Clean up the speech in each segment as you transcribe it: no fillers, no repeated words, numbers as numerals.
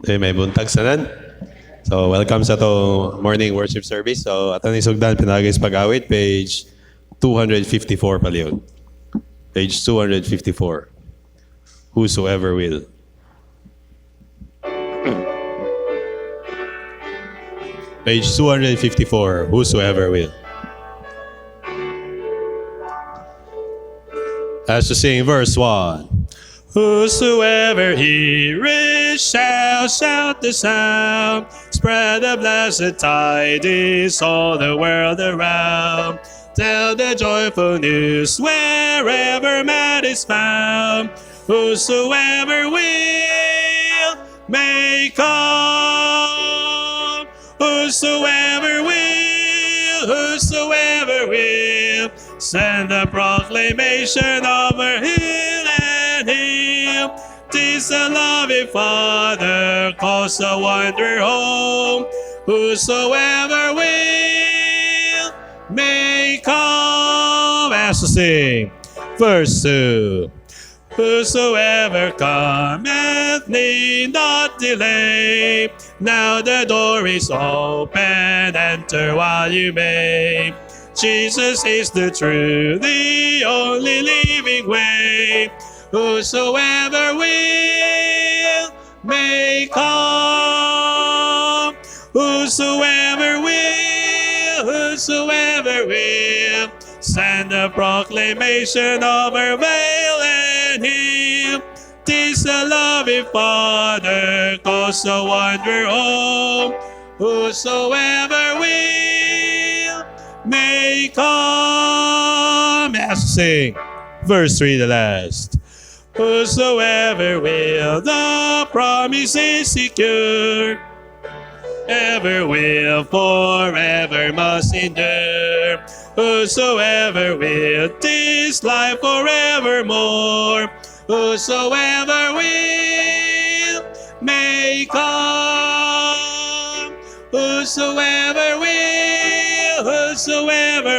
May buntag sanan. So, welcome sa to morning worship service. So, ato ni sugdan pinagay sa pag-awit, page 254 paliyon. Page 254. Whosoever will. Page 254. Whosoever will. As to sing verse 1. Whosoever heareth shall shout the sound, spread the blessed tidings all the world around. Tell the joyful news wherever man is found. Whosoever will may come. Whosoever will, send the proclamation over hill and hill. 'Tis a loving Father calls the wanderer home. Whosoever will may come. As to sing, verse 2. Whosoever cometh need not delay. Now the door is open, enter while you may. Jesus is the true, the only living way. Whosoever will may come. Whosoever will, send a proclamation over vale and hill. 'Tis a loving Father calls the wanderer home. Whosoever will may come. As we sing, verse 3 the last. Whosoever will, the promise is secure. Ever will, forever must endure. Whosoever will, this life forevermore. Whosoever will may come. Whosoever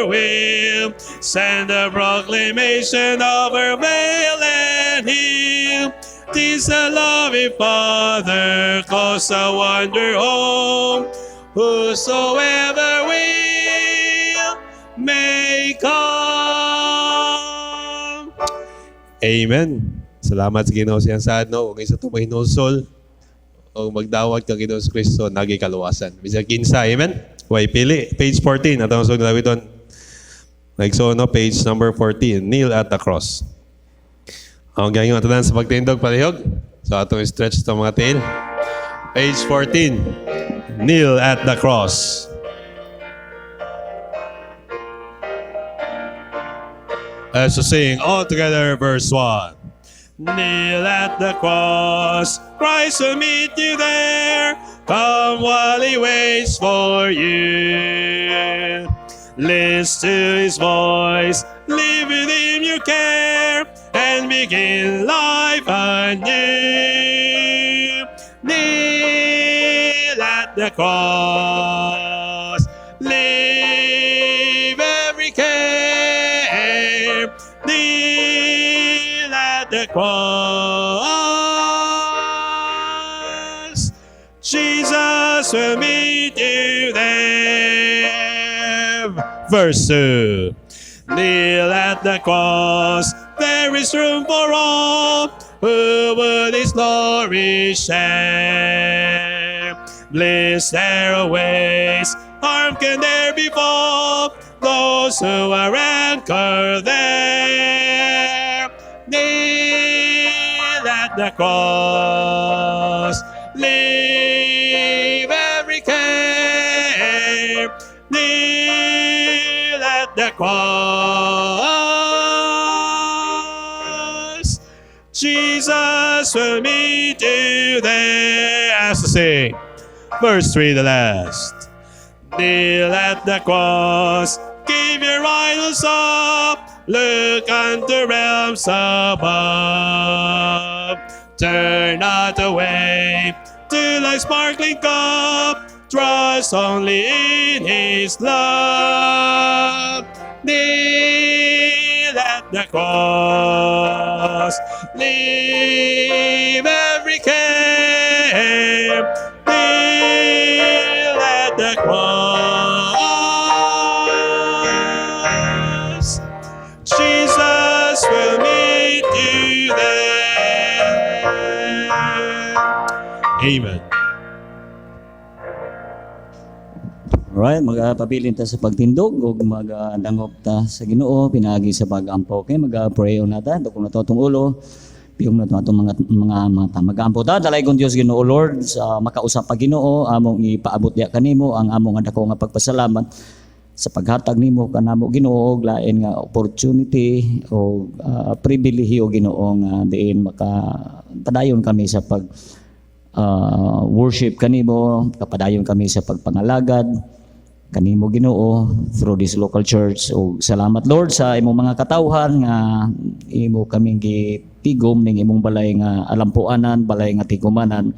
will, send a proclamation over vale and hill. 'Tis a loving Father calls a wanderer home. Whosoever will may come. Amen. Salamat sa Ginoo siyang sadno ug isa tumay hinusol o magdawat ka Ginoo Kristo nagi kaluwasan. Bisag kinsa, amen. Way pili, page 14 atong sug dawiton. Like so no, page number 14, kneel at the cross. Ang gayong atunan sa pagtindog palihog. So atong stretch itong mga tail. Page 14, kneel at the cross. As to sing all together verse 1. Kneel at the cross, Christ will meet you there. Come while he waits for you. Listen to his voice, live with him you care, and begin life anew. Kneel at the cross, leave every care. Kneel at the cross, Jesus will meet you there. Verse 2. Kneel at the cross, there is room for all who would his glory share. Bliss there awaits, harm can there befall those who are anchored there. Kneel at the cross, leave every care. Kneel at the cross, Jesus will meet you there. As to sing, verse 3 the last. Kneel at the cross, give your idols up, look unto realms above. Turn not away to life's sparkling cup, trust only in his love. Kneel at the cross, leave every care. Amen. Alright, magpabilin ta sa pagtindog o magdangop ta sa Ginoo pinaagi sa pag-ampo. Okay, mag-pray na ta kung nato atong ulo. Piyong na atong mga mag-ampo ta dalay kon Dios Ginoo Lord sa makausap pa Ginoo among ipaabot diha kanimo ang among dako nga pagpasalamat sa paghatag nimo kanamo Ginoo og lain nga opportunity o pribilehiyo Ginoo nga diin makapadayon kami sa pag worship kanimo, kapadayon kami sa pagpangalagad kanimo Ginoo through this local church. O salamat Lord sa imong mga katawhan nga imo kaming gitigom ning imong balay nga alampuanan, balay nga tigumanan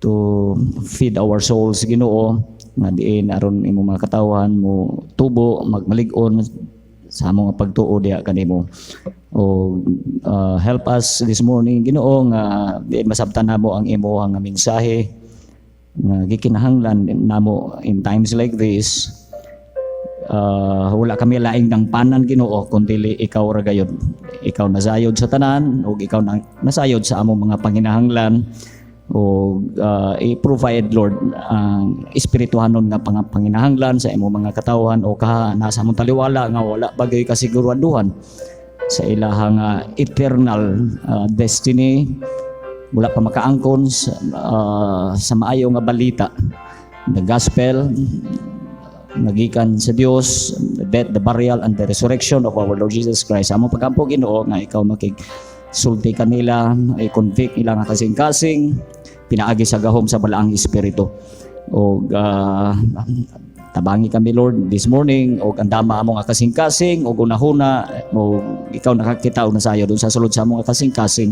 to feed our souls Ginoo nga diin aron imong mga katawhan mo tubo magmalig-on sa among pagtuo diha kanimo. O help us this morning Ginoo nga diin masabtan namo ang imo nga mensahe nga gikinahanglan namo in times like this. Wala kami laing ng panan Ginoo kundi ikaw ra gayud. Ikaw nasayod sa tanan ug ikaw nasayod sa among mga panginahanglan o i-provide Lord ang espirituhanon nga panginahanglan sa imong mga katawhan o nasa among taliwala nga wala bagay kasiguraduhan sa ilahang eternal destiny. Wala pa makaangkon sa maayo nga balita, the gospel nagikan sa Dios, the death, the burial and the resurrection of our Lord Jesus Christ. Among pagampo Ginoo nga ikaw makigsulti kanila, i-convict nila nga kasing-kasing pinaagi sa gahom sa balaang espiritu. O tabangi kami Lord this morning o andama among kasing-kasing o gunahuna o ikaw nakakita og nasayo dun sa sulod sa among kasing-kasing.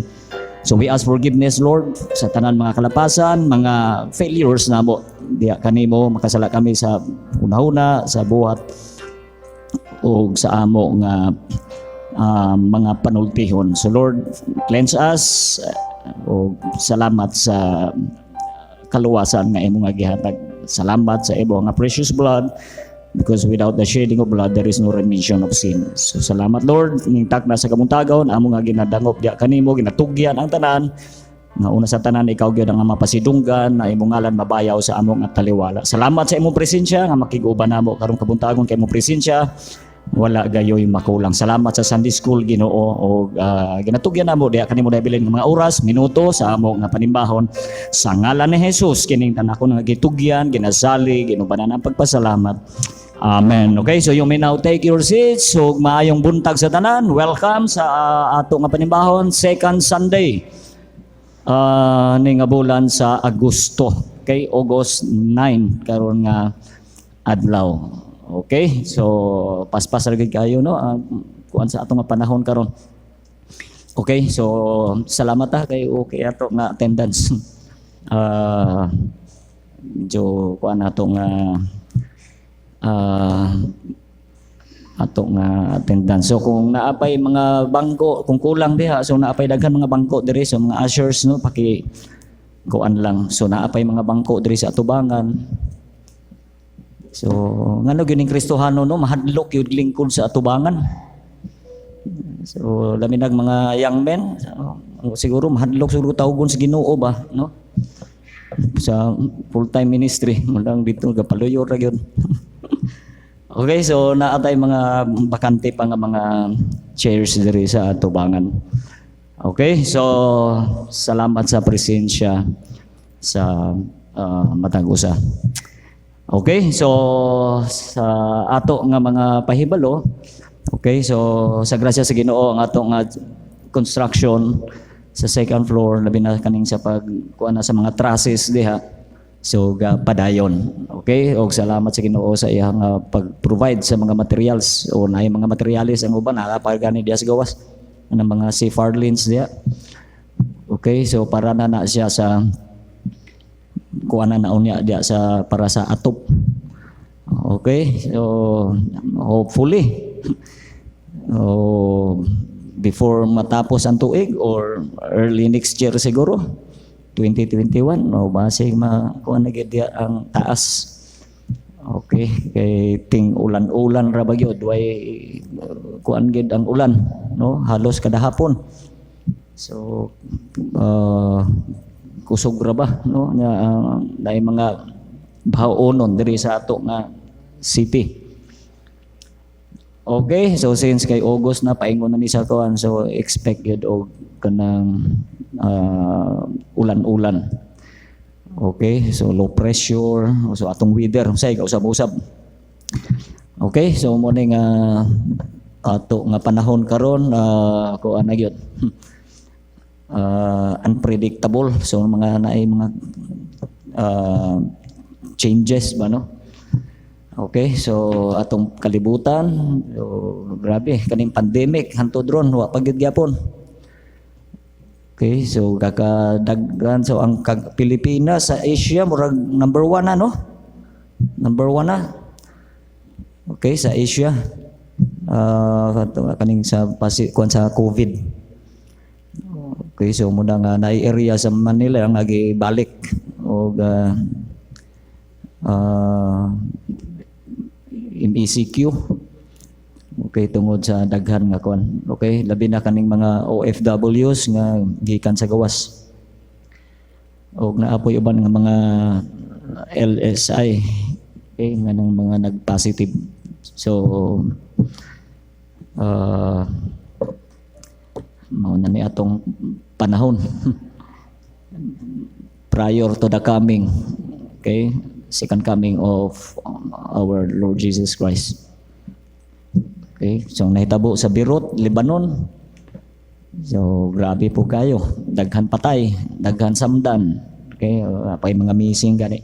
So we ask forgiveness Lord sa tanan mga kalapasan, mga failures namo diha kanimo, makasala kami sa una-una sa buhat o sa amo nga mga panultihon. So Lord, cleanse us o salamat sa kaluwasan nga imo nga gihatag. Salamat sa imo nga precious blood, because without the shedding of blood there is no remission of sin. So salamat Lord, ning takna sa kamuntagaon amo nga ginadangop diha kanimo, ginatugyan ang tanan nga una sa tanan ikaw gyud ang mapasidunggan na imong ngalan mabayaw sa among taliwala. Salamat sa imong presensya nga makig-uban namo karong kabuntagon kay imong presensya. Wala gayoy makulang. Salamat sa Sunday School Ginoo o ginatugyan namo diha kanimo dabilin nga mga oras, minuto sa amo nga panimbahon sa ngalan ni Jesus kining tanakon nga gitugyan, ginasali, ginubanan ang pagpasalamat. Amen. Okay, so you may now take your seats. So maayong buntag sa tanan. Welcome sa ato nga panimbahon second Sunday ning bulan sa Agosto. Okay, August 9 karon nga adlaw. Okay, so paspas ra gid kayo no kuan sa ato nga panahon karon. Okay, so salamat ta kay okay ato nga attendance. Jo kuan ato nga ato nga attendance. So kung naapay mga bangko, kung kulang diha, so naapay daghan mga bangko diri so mga ushers no paki kuan lang. So naapay mga bangko diri sa atubangan. So, ngano gyud ning Kristohano no mahadlok gyud lingkod sa atubangan. So, laminag mga young men, siguro mahadlok siguro tawgon sa Ginoo ba, no? Sa full-time ministry, mulang dito gapaluyo ra gyud. Okay, so naatay mga bakante pa nga mga chairs diri sa atubangan. Okay, so salamat sa presensya sa matag usa. Okay, so sa ato nga mga pahibalo, okay, so sa grasya sa Ginoo ang ato nga construction sa second floor labi na kaning sa pagkuan na sa mga trusses diha. So padayon. Okay, og salamat sa Ginoo sa iyang pag-provide sa mga materials o naay mga materials ang uban nakapagani diha sa gawas ng mga seafarlins diha. Okay, so para na siya sa kuana na unya dia sa para sa atop. Okay, so hopefully before matapos ang tuig or early next year siguro 2021 base kuan na gid dia ang taas. Okay, kay ting ulan-ulan ra bagyo way kuan gid ang ulan no halos kada hapon. So kusog ra ba no na mga bahonon diri sa ato nga city. Okay, so since kay August na paingon na ni sa kuan, so expect yun og kanang ulan-ulan. Okay, so low pressure, so atong weather say kausab-usab. Okay, so mo ni nga ato nga panahon karon kuan na gyud. Unpredictable, so mga naay mga changes ba no. Okay, so atong kalibutan, so grabe kaning pandemic hantod ron wa pagyud gyapon. Okay, so kakadaghan so ang Pilipinas sa Asia murag number 1 na no. Number 1 na. Okay, sa Asia. Kaning sa kuan sa COVID. Okay, so muna nga naay area sa Manila ang nagibalik og MECQ. Okay, tungod sa daghan nga kon. Okay, labi na kaning mga OFWs nga gikan sa gawas. Og naapoy uban nga mga LSI. Okay, nga nang mga nag-positive. So mao na ni atong panahon prior to the coming, okay, second coming of our Lord Jesus Christ. Okay, so nahitabo sa Beirut, Lebanon. So grabe po kayo, daghan patay, daghan samdan. Okay, pay mga missing gani.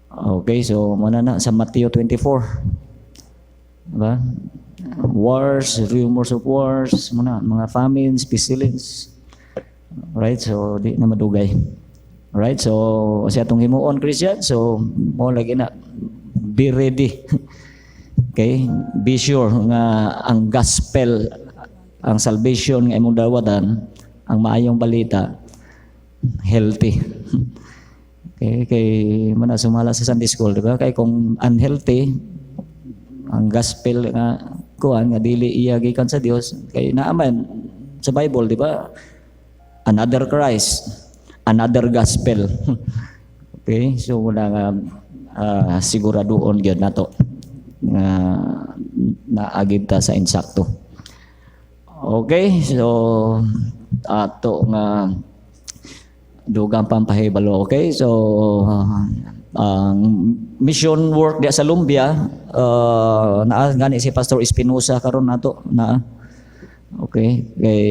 Okay, so muna na sa Matthew 24. Diba? Wars, rumors of wars, muna mga famines, pestilence. Right, so di na madugay. Right, so sa atong himuon Christian, so mo lagi na be ready. Okay, be sure nga ang gospel, ang salvation nga imong dawatan, ang maayong balita, healthy. Okay, kay mana sumala sa Sunday school, di ba? Kay kung unhealthy, ang gospel nga kuan nga dili iya gikan sa Dios, kay naaman sa Bible, di ba? Another Christ, another gospel. Okay, so wala nga siguraduon gyud nato nga naagid ta sa insakto. Okay, so ato nga dugang pampahibalo. Okay, so ang mission work di sa Lumbia, naa gani si Pastor Espinosa karon nato na. Okay, kay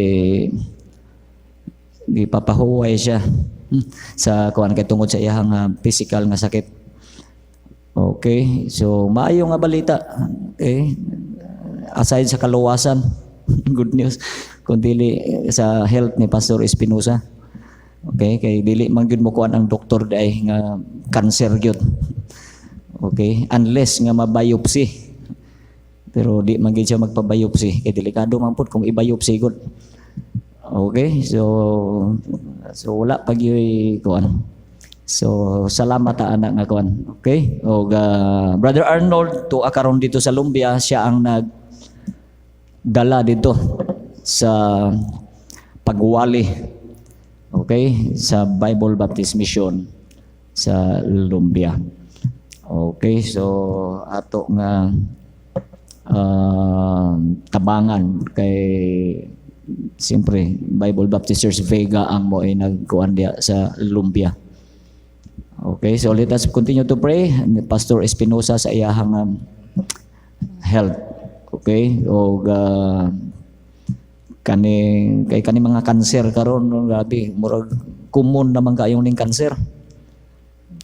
gipapahuway siya sa kuan kay tungod sa iyang physical nga sakit. Okay, so maayo nga balita. Okay, aside sa kaluwasan, good news kung dili sa health ni Pastor Espinosa. Okay, kay dili man gyud mo kuan ang doktor day nga cancer gyud. Okay, unless nga mabiopsy. Pero di man gyud siya magpabiopsy kay delikado man pud kung i-biopsy gud. Okay, so wala pag yung kuan. So salamat ta anak nga kuan. Okay, o Brother Arnold to akaron dito sa Lumbia, siya ang nagdala dito sa pagwali. Okay, sa Bible Baptist Mission sa Lumbia. Okay, so ato nga tabangan kay siyempre Bible Baptist Church Vega ang mo ay nagkuan diya sa Lumbia. Okay, so let us continue to pray. Pastor Espinosa sa iyahang health. Okay, o kani mga kanser karon grabe murag common naman kayong ning kanser.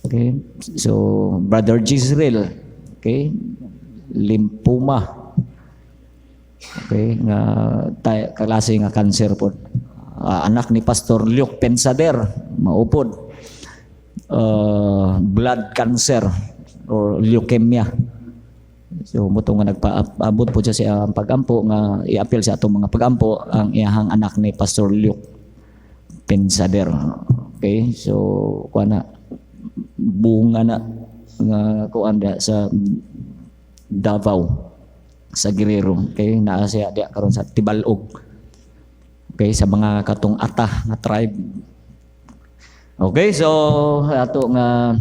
Okay, so Brother Gisrael, okay, lymphoma. Okay, nga klase nga cancer po. Anak ni Pastor Luke Pensader, maupod. Blood cancer or leukemia. So muto nga nagpaabot po siya sa pagampo nga i-appeal sa atong mga pagampo ang iyahang anak ni Pastor Luke Pensader. Okay, so kuan na bunga na nga kuan sa Davao sa Guerrero. Okay, naa siya diya karon sa Tibalog. Okay, sa mga katong Ata nga tribe. Okay, so ato nga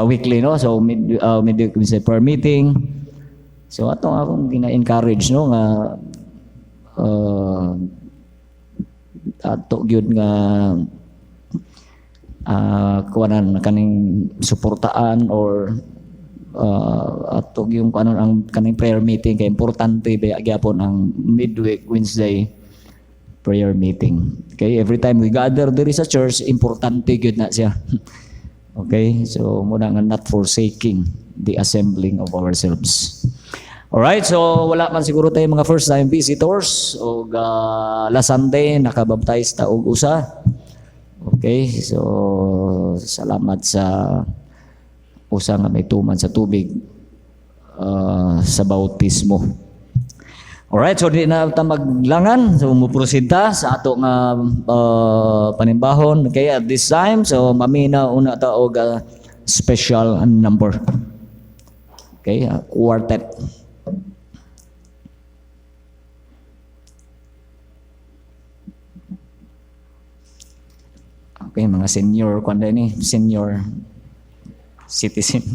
weekly no, so midweek Wednesday prayer meeting. So ato nga akong gina-encourage no nga ato gyud nga kuanan kaning suportaan or ato yung kanon ang kaning prayer meeting kay importante ba gyapon ang midweek Wednesday prayer meeting. Okay, every time we gather there is a church, importante gyud na siya. Okay, so muna nga not forsaking the assembling of ourselves. Alright, so wala man siguro tayo mga first time visitors o last Sunday nakabaptize ta og usa. Okay, so salamat sa usa nga may tuman sa tubig sa bautismo. Alright, so di na ta maglangan, so muproceed ta sa ato nga panimbahon. Okay, at this time, so mamina una ta og special number. Okay, quartet. Okay, mga senior, kuanda ni senior citizen.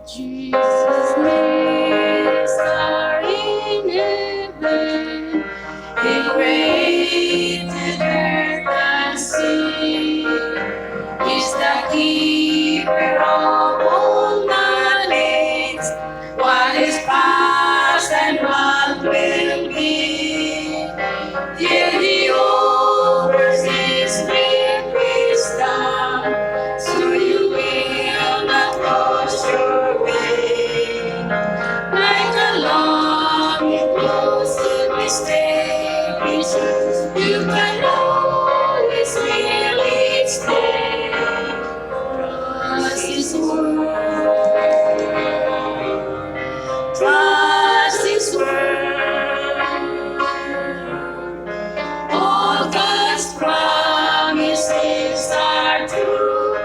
Jesus' name are in heaven, in great earth and sea. He's the keeper of all knowledge, what is past and what will be. Till he oversees with wisdom, so you will not lose your way. Like a long inclusive mistake, you can always feel each day. Trust His word. Trust His word. All God's promises are true.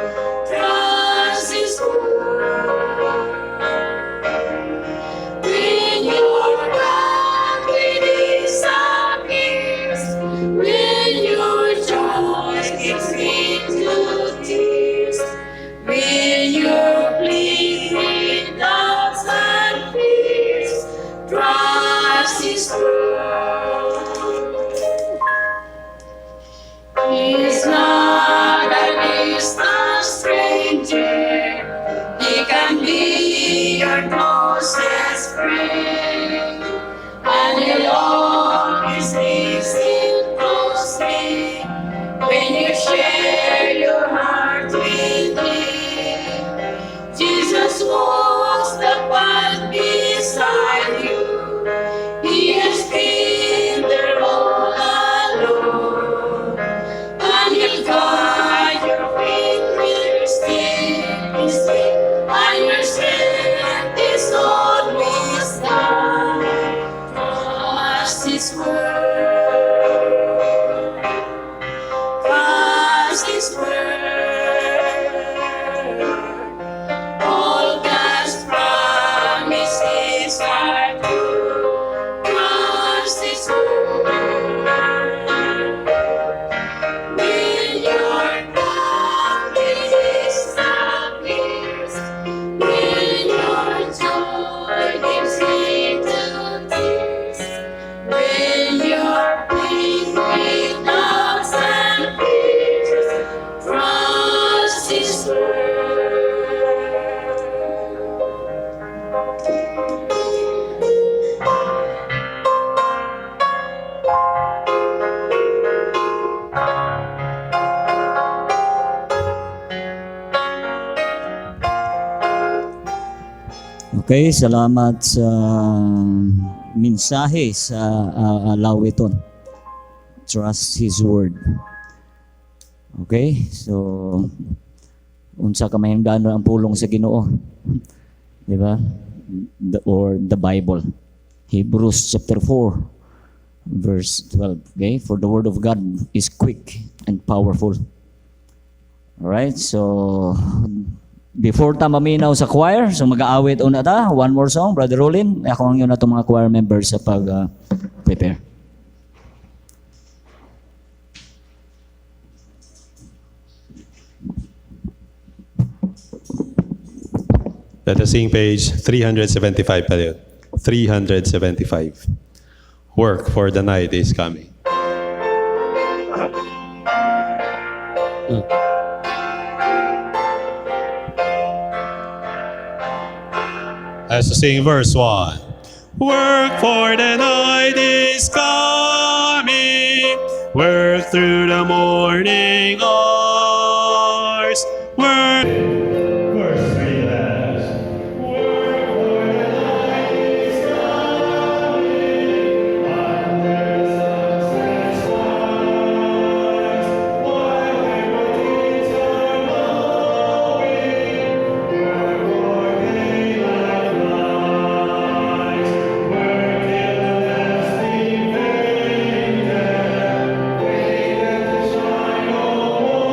Trust His word. When your pathway disappears, when your joy gives into tears, when you're bleeding with doubts and fears, trust His word. He's not a distant stranger. He can be your closest friend, and He'll always listen closely when you share your heart with Him. Jesus walks the path beside you. He has been there all along, and He'll guide your feet step by step, and your strength is always there. Okay, salamat sa mensahe sa Lawiton. Trust His Word. Okay, so unsa ka mahingdan ang pulong sa Ginoo, di ba? Or the Bible. Hebrews chapter 4 verse 12. Okay, for the word of God is quick and powerful. Alright, so before ta maminaw sa choir, so mag-aawit una ta, one more song, Brother Rolin. Ako ang yun na itong mga choir members sa pag-prepare. Let us sing page 375 pa rin. 375. Work for the night is coming. Let's sing verse 1. Work for the night is coming. Work through the morning hours. Work. Verse 3 last. Work for the night is coming. Under sunset's stars. While liberties are blowing. Work for daylight light. Work till the last be faded. Wait to shine no more.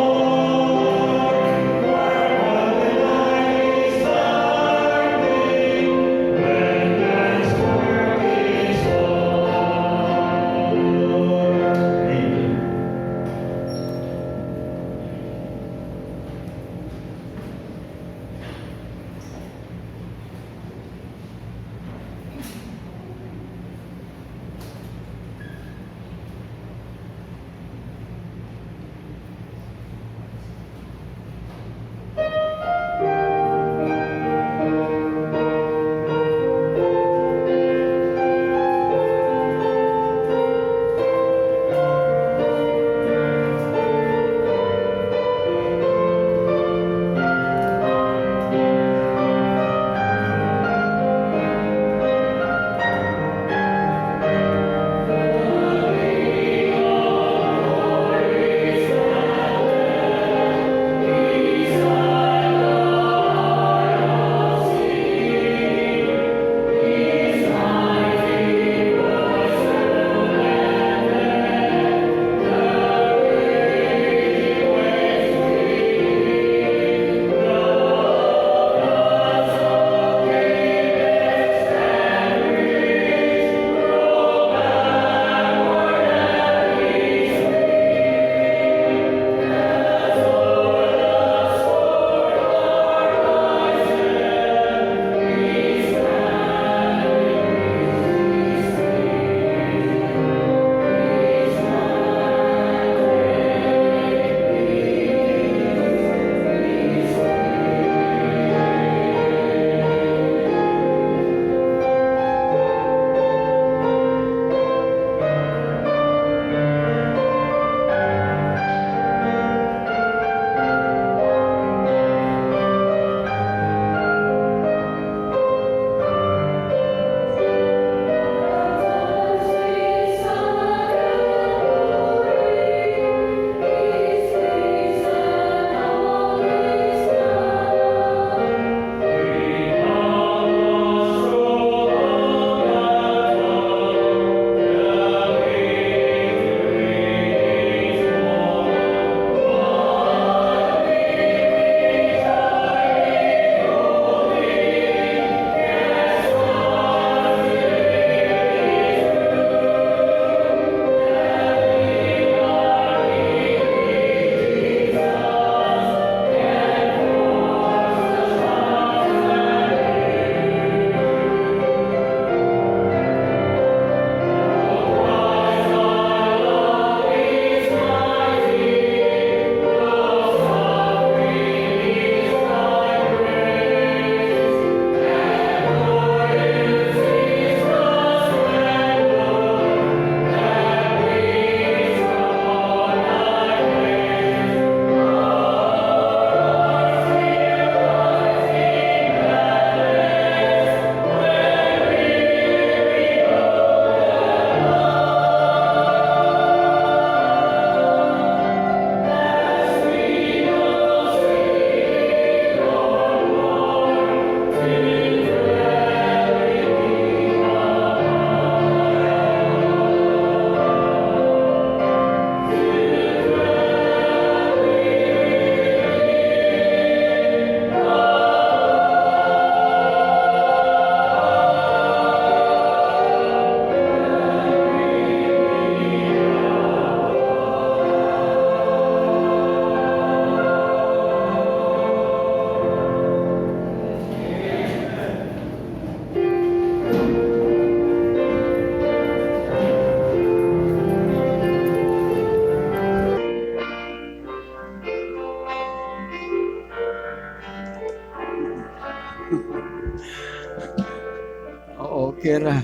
okay ra.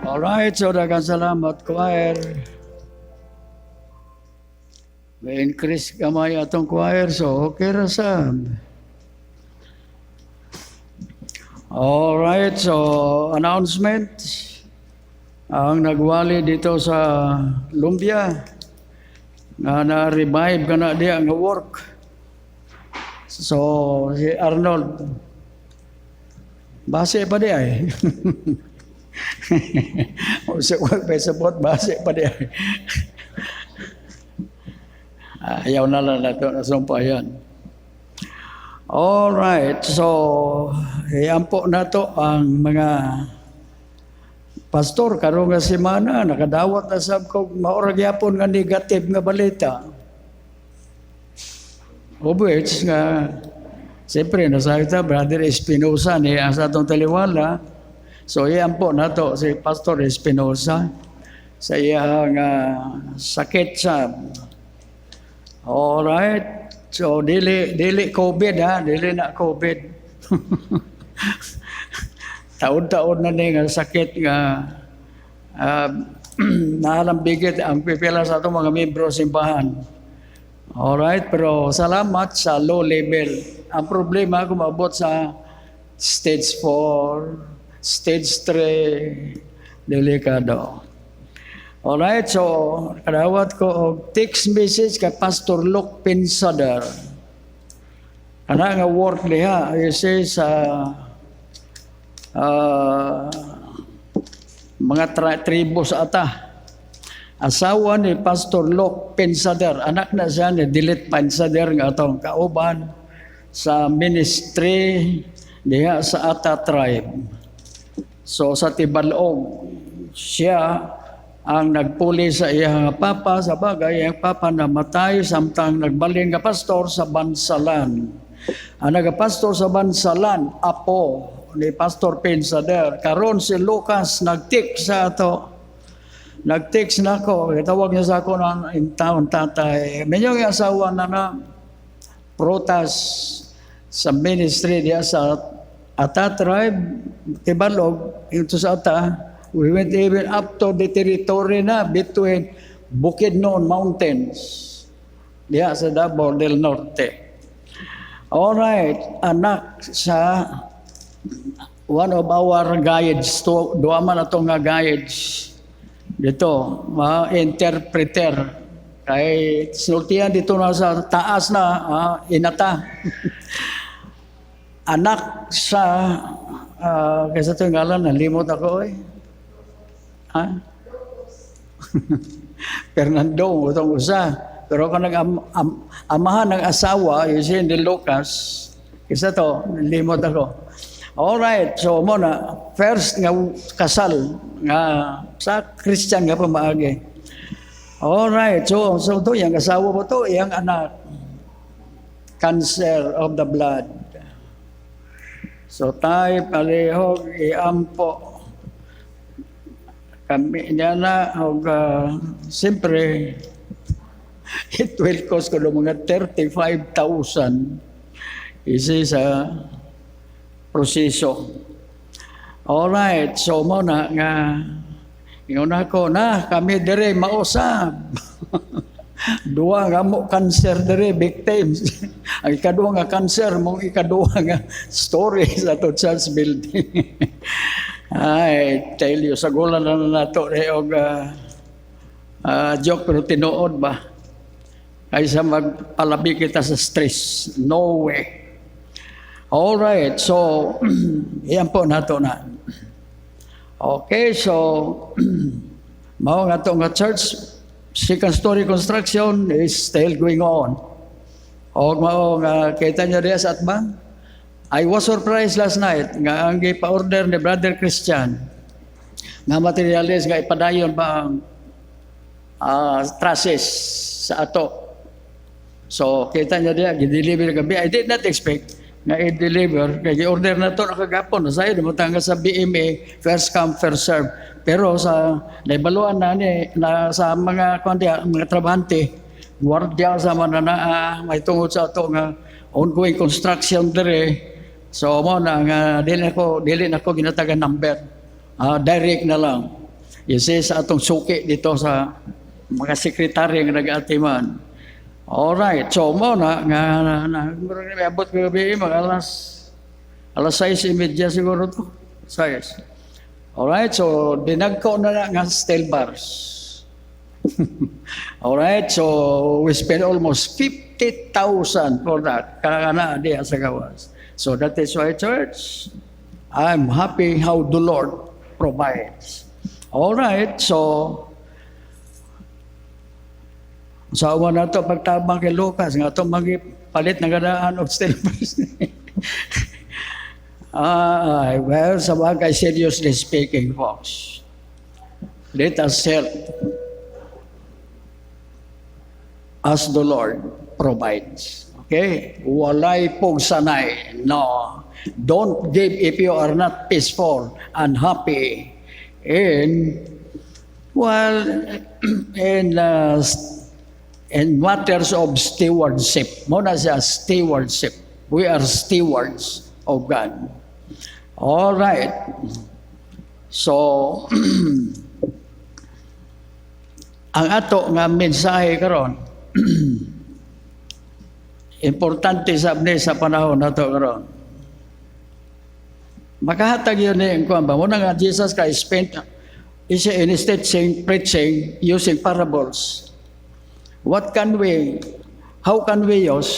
Alright, so daghang salamat, choir. May increase kamay atong choir, so okay ra sab. Alright, so announcement. Ang nagwali dito sa Lumbia, nga na-revive ka na diya nga work. So, si Arnold, base pa diya eh. O sa work pa support, base pa diya eh. Ayaw na lang na ito, nasumpayan. Alright, so, iampo na to ang mga pastor, karong nga semana, nakadawat na sab ko, maurag yapon nga negative nga balita. Of which, nga, siyempre, nasakita, Brother Espinosa, niya sa atong taliwala. So, iyan po na to, si Pastor Espinosa, sa iyang sakit sa. Alright, so, dili COVID ha, dili na COVID. Taon-taon na ni nga sakit nga naalambigit ang pipila sa itong mga membro simbahan. Alright, pero salamat sa low level. Ang problema kung maabot sa stage 4, stage 3, delikado. Alright, so kadawat ko og text message kay Pastor Luke Pinsader. Kana nga work liha, you say sa mga tribo sa ata. Asawa ni Pastor Luke Pinsader, anak na siya ni Dilit Pinsader nga atong kauban sa ministry diha sa Ata tribe. So sa Tibalog, siya ang nagpuli sa iyang papa, sa bagay ang papa namatay samtang nagbaling nga pastor sa Bansalan. Ang nagapastor sa Bansalan, apo ni Pastor Pinsader. Karon si Lucas nag-text sa ato. Nag-text na ako. Tawag niya sa ako ng taon tatay. Medyo yung asawa na protas sa ministry diya sa Ata tribe, Tibalog, ito sa Ata. We went even up to the territory na between Bukidnon Mountains. Diya sa Davao del Norte. Alright, anak sa one of our guides, duwa man na itong guides dito, mga interpreter. Kay sinultihan dito na sa taas na, inata. Anak sa, kaysa ito yung ngalan, nalimot ako eh. Ha? Fernando, itong usa. Pero kung amahan ng asawa, you see, ni Lucas, isa to, nalimot ako. Alright, so muna, first nga kasal nga sa Christian nga pamaagi. Alright, so to, yung asawa mo to, yung anak, cancer of the blood. So tayo palihog, iampo. Kami niya na, siyempre, it will cost ko mga 35,000 isi sa proseso. Alright, so muna nga, yun ako na, kami dire mausap. Dua nga mo cancer dire, victims. Ang ikaduha nga cancer, mong ikaduha nga story sa to church building. I tell you, sa gulan na nato, joke pero tinuod ba? Kaysa magpalabi kita sa stress. No way. Alright, so, yan po nato na. Okay, so, mao nga itong church, second story construction is still going on. O mao nga, kita nyo diya sa atbang? I was surprised last night nga ang ipa-order ni Brother Christian nga materialis nga ipadayon ba ang trusses sa ato. So, kita niya diya, gideliver gabi. I did not expect nga i-deliver. Kaya i-order na ito nakagapon. Sa'yo, dumutang sa BMA, first come, first serve. Pero sa naibaluan na sa mga trabahante, guardia sa mananaa, may tungod sa ito nga ongoing construction dire. So mo na nga dili na ko ginatagan number. Direct na lang. You see sa atong suki dito sa mga sekretary nga nag-atiman. Alright, so mo na may abot ko gabi mga alas 6:30 siguro to. 6. Alright, so dinagko na nga steel bars. Alright, so we spent almost 50,000 for that. Kana diya sa gawas. So that is why, church, I'm happy how the Lord provides. Alright, so sa uwan na ito, pagtabang kay Lucas, nga ito palit na ganaan of steel bars. Well, sa bagay, seriously speaking, folks, let us help as the Lord provides. Okay? Walay pong sanay. No. Don't give if you are not peaceful and happy. In matters of stewardship. Muna siya stewardship. We are stewards of God. All right. So, ang ato nga mensahe karon importante sabni sa panahon nato karon. Makahatag yun ang kuwan ba? Muna nga Jesus Christ spent instead preaching using parables. How can we use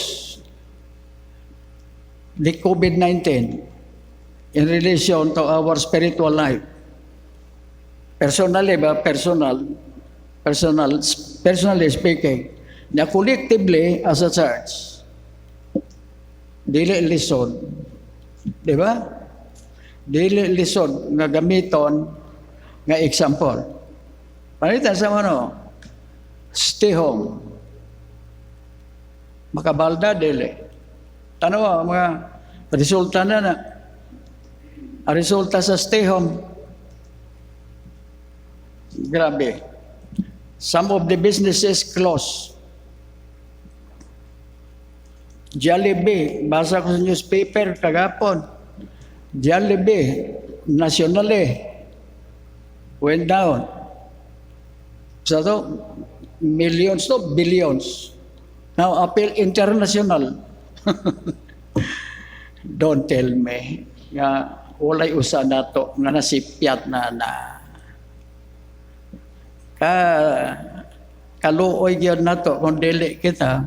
the COVID-19 in relation to our spiritual life? Personally speaking, na collectively as a church, dili lisod. Di ba? Dili lisod nga gamiton nga example. Palitan sa ano? Stay home. Makabalda dili. Tanawa mga resulta na. Ang resulta sa stay home, grabe. Some of the businesses closed. Jollibee, basa ko sa newspaper kagapon. Jollibee, nationally, went down. So to, millions to billions. Now, appeal international. Don't tell me. Nga, walay usa nato nga nasipyat na kaluoy gyud nato kung dili kita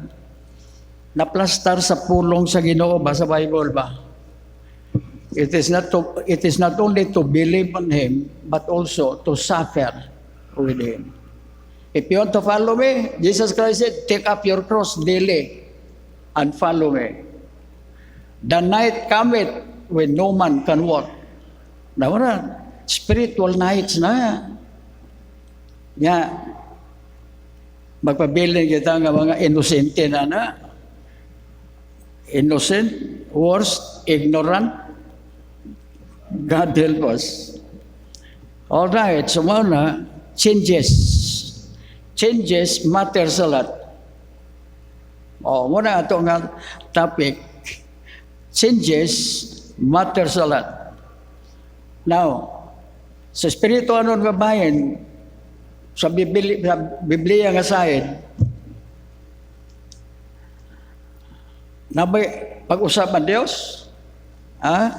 naplastar sa pulong sa Ginoo ba sa Bible ba. It is not only to believe on him but also to suffer with him. If you want to follow me, Jesus Christ said, take up your cross daily and follow me. The night cometh when no man can walk. Now, spiritual nights na. Nga, magpabiling kita nga mga inosente na. Innocent, worst, ignorant. God help us. All right, so muna, changes. Changes matters a lot. Muna ito nga topic. Changes matters a lot. Now, sa spiritual nun nga bayan, sa Biblia nga sahid, nabay pag-usapan Diyos?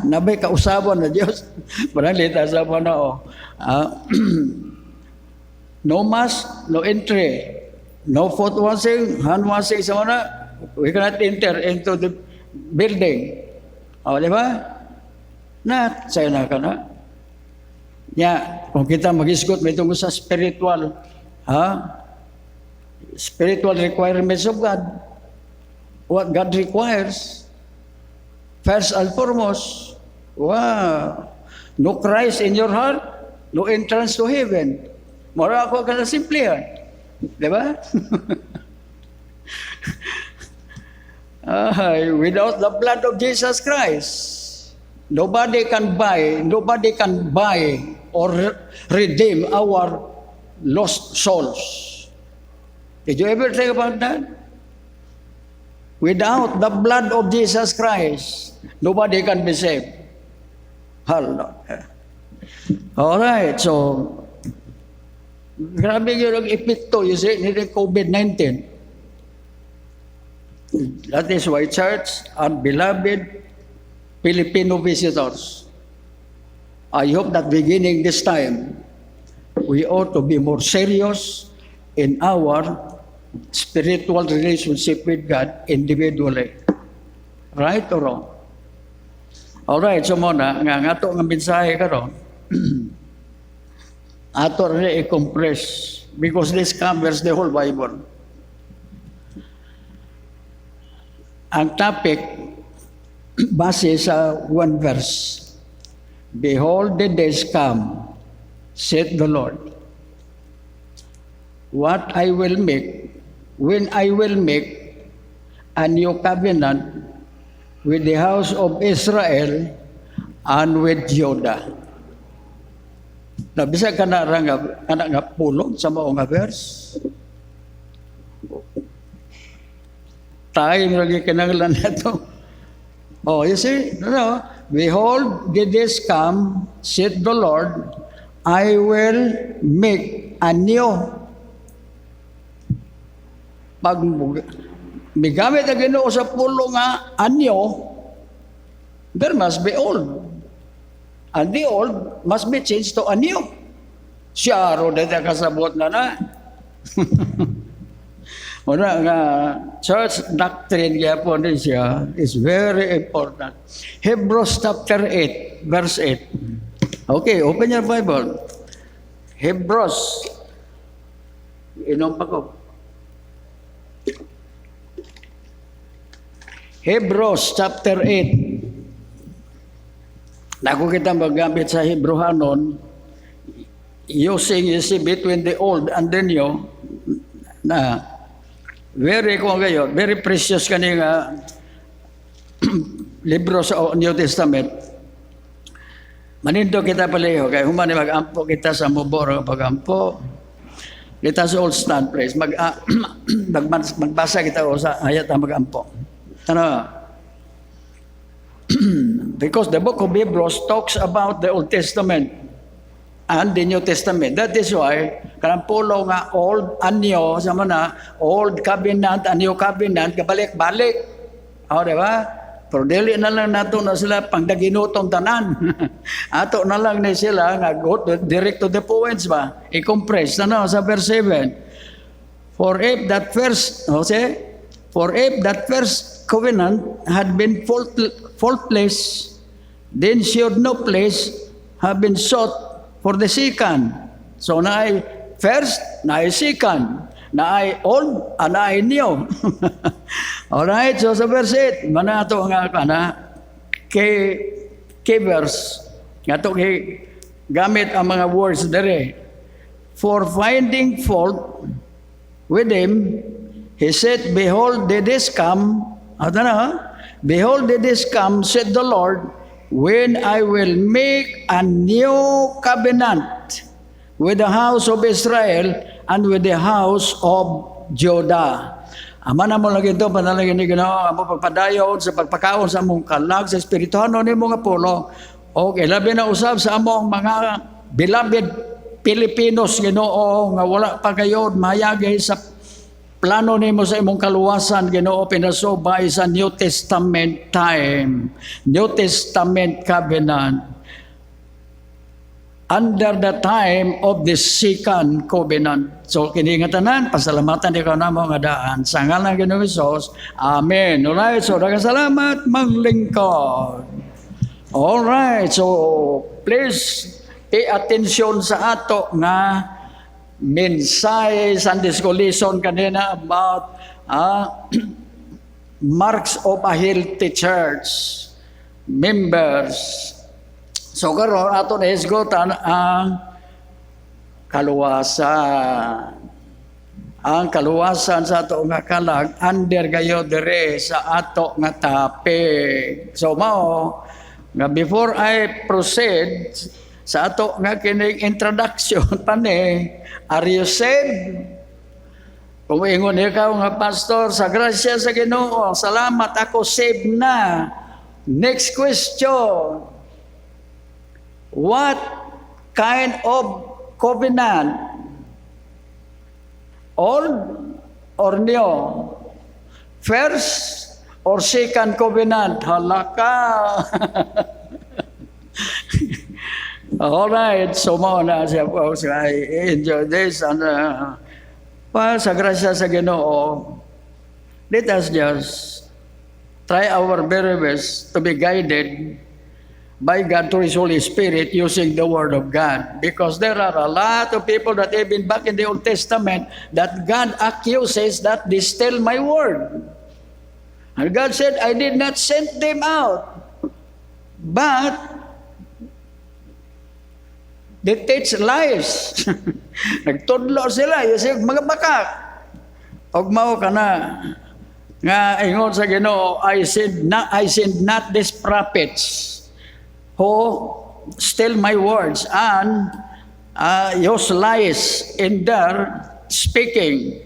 Nabay kausapan na Diyos? Parang lita sa panao. No mass, no entry. No foot washing, hand washing sa mga. We cannot enter into the building. Di ba? Sa'yo na ka na. Kung kita mag-isgot, may tungkol sa spiritual requirements of God. What God requires, first and foremost, no Christ in your heart, no entrance to heaven. Mara ako ka na simple yan. Di ba? Without the blood of Jesus Christ, nobody can buy or redeem our lost souls. Did you ever think about that? Without the blood of Jesus Christ, nobody can be saved. Hallelujah. Alright, so grabe yung epekto, you see, ni COVID-19. That is why church and beloved Filipino visitors, I hope that beginning this time, we ought to be more serious in our spiritual relationship with God individually. Right or wrong? Alright, so muna, nga ato nga mensahe karon. Ato rin i-compress because this covers the whole Bible. Ang topic, base sa one verse, Behold, the days come, saith the Lord, what I will make, when I will make a new covenant with the house of Israel and with Judah. Nabisa ka na nga pulong sa mga nga verse. Tayo lagi kinanglan na ito. Oh, you see? No, behold, the days come, saith the Lord, I will make a new. Pag migamit ang Ginoo sa pulo nga anyo, there must be old. And the old must be changed to a new. Siya ro dito kasabot na. Una nga church doctrine kaya po din siya is very important. Hebrews chapter 8, verse 8. Okay, open your Bible. Hebrews. Inom pa ko. Hebrews chapter 8. Naku kita magamit sa Hebrewanon using, you see, between the old and the new na very kung kayo, very precious kaning libro sa New Testament. Manindo kita palayo kay humani mag-ampo kita sa mubor pag-ampo. Kita sa old stand place magbasa kita o sa ayat na mag-ampo. Ano? Because the book of Hebrews talks about the Old Testament and the New Testament. That is why kanang pulo nga old and new sama na old covenant and new covenant kabalik-balik. O, di ba? Pero dili na lang nato na sila pangdaginutong tanan. Ato na lang na sila nga go direct to the points ba? I-compress na sa verse 7. For if that first covenant had been faultless, then should no place have been sought for the second. So na ay first, na ay second, na ay old, na ay new. Alright, so sa verse 8, manato nga kay verse, nga to kay gamit ang mga words dere. For finding fault with him, he said, behold, the days come, behold, the days come, said the Lord, when I will make a new covenant with the house of Israel and with the house of Judah. Ama na mo lagi ito, panalagin ni Ginoo, amo pagpadayon sa pagpakaon sa among kalag, sa espirituhano ni mga pulo, o labi na usab sa among mga beloved Pilipinos, Ginoo, nga wala pa kayo mayagay sa plano nimo sa imong kaluwasan, Ginoo, pinasubay sa New Testament time, New Testament covenant, under the time of the second covenant. So kini nga tanan, pasalamatan ikaw namo nga daan sa ngalan ng Ginoong Hesus. Amen. Alright, so salamat maglingkod. Alright, so please pay attention sa ato nga mensahe Sunday School lesson kanina about marks of a healthy church members. So karon ato na hisgotan ang kaluwasan. Ang kaluwasan sa ato nga kalag under gayo dire sa ato nga topic. So mao nga before I proceed sa ato nga kining introduction pani, are you saved Kung ingon ikaw nga pastor, sa grasya sa Ginoo, salamat ako saved na. Next question. What kind of covenant? Old or new? First or second covenant? Halaka. Alright, so na siya po. I enjoy this. And sa grasya sa Ginoo, let us just try our very best to be guided by God through His Holy Spirit using the Word of God. Because there are a lot of people that even back in the Old Testament that God accuses that they steal my Word. And God said, I did not send them out. But they teach lies. Nagtudlo sila. Yung mga bakak. Og mao ka na. Nga ingon sa Ginoo, I send not these prophets who steal my words and use lies in their speaking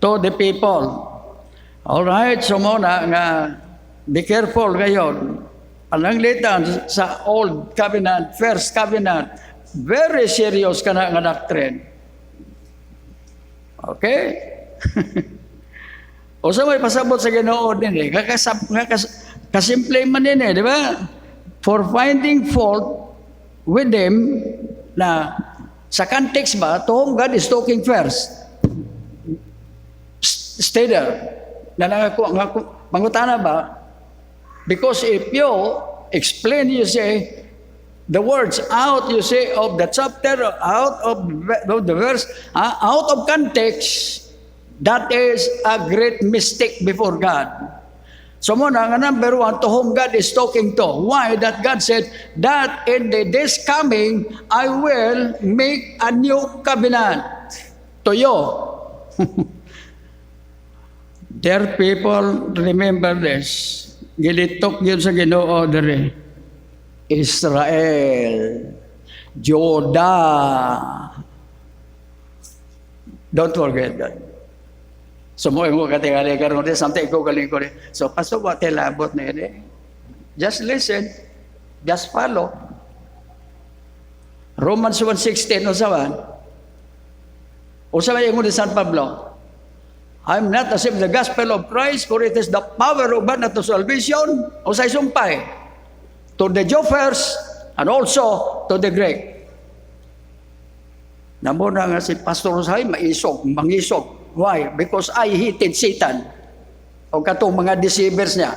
to the people. Alright, so muna nga, be careful ngayon. Pananglitan sa Old Covenant, First Covenant, very serious ka na nga doctrine. Okay? O sa may pasabot sa Ginoo din eh. Kasimple man din eh, di ba? For finding fault with them na sa context ba, to whom God is talking first. Stay there. Mangutana ba? Because if you explain, you say, the words out, you say, of the chapter, out of the verse, out of context, that is a great mistake before God. So muna, nga number one, to whom God is talking to. Why? That God said, that in the days coming, I will make a new covenant to you. Dear people, remember this. Gilitok yun sa Ginoo dere. Israel, Judah. Don't forget that. So mo katingali karon din something ko galing ko rin. So pastor wa labot na yun. Just listen. Just follow. Romans 1:16 usawan. Usawan yung San Pablo. I'm not ashamed of the gospel of Christ, for it is the power of God unto salvation. Usay sumpay. To the Jew first, and also to the Greek. Namo na nga si Pastor Rosay, mangisog. Why? Because I hated Satan. O katong mga deceivers niya.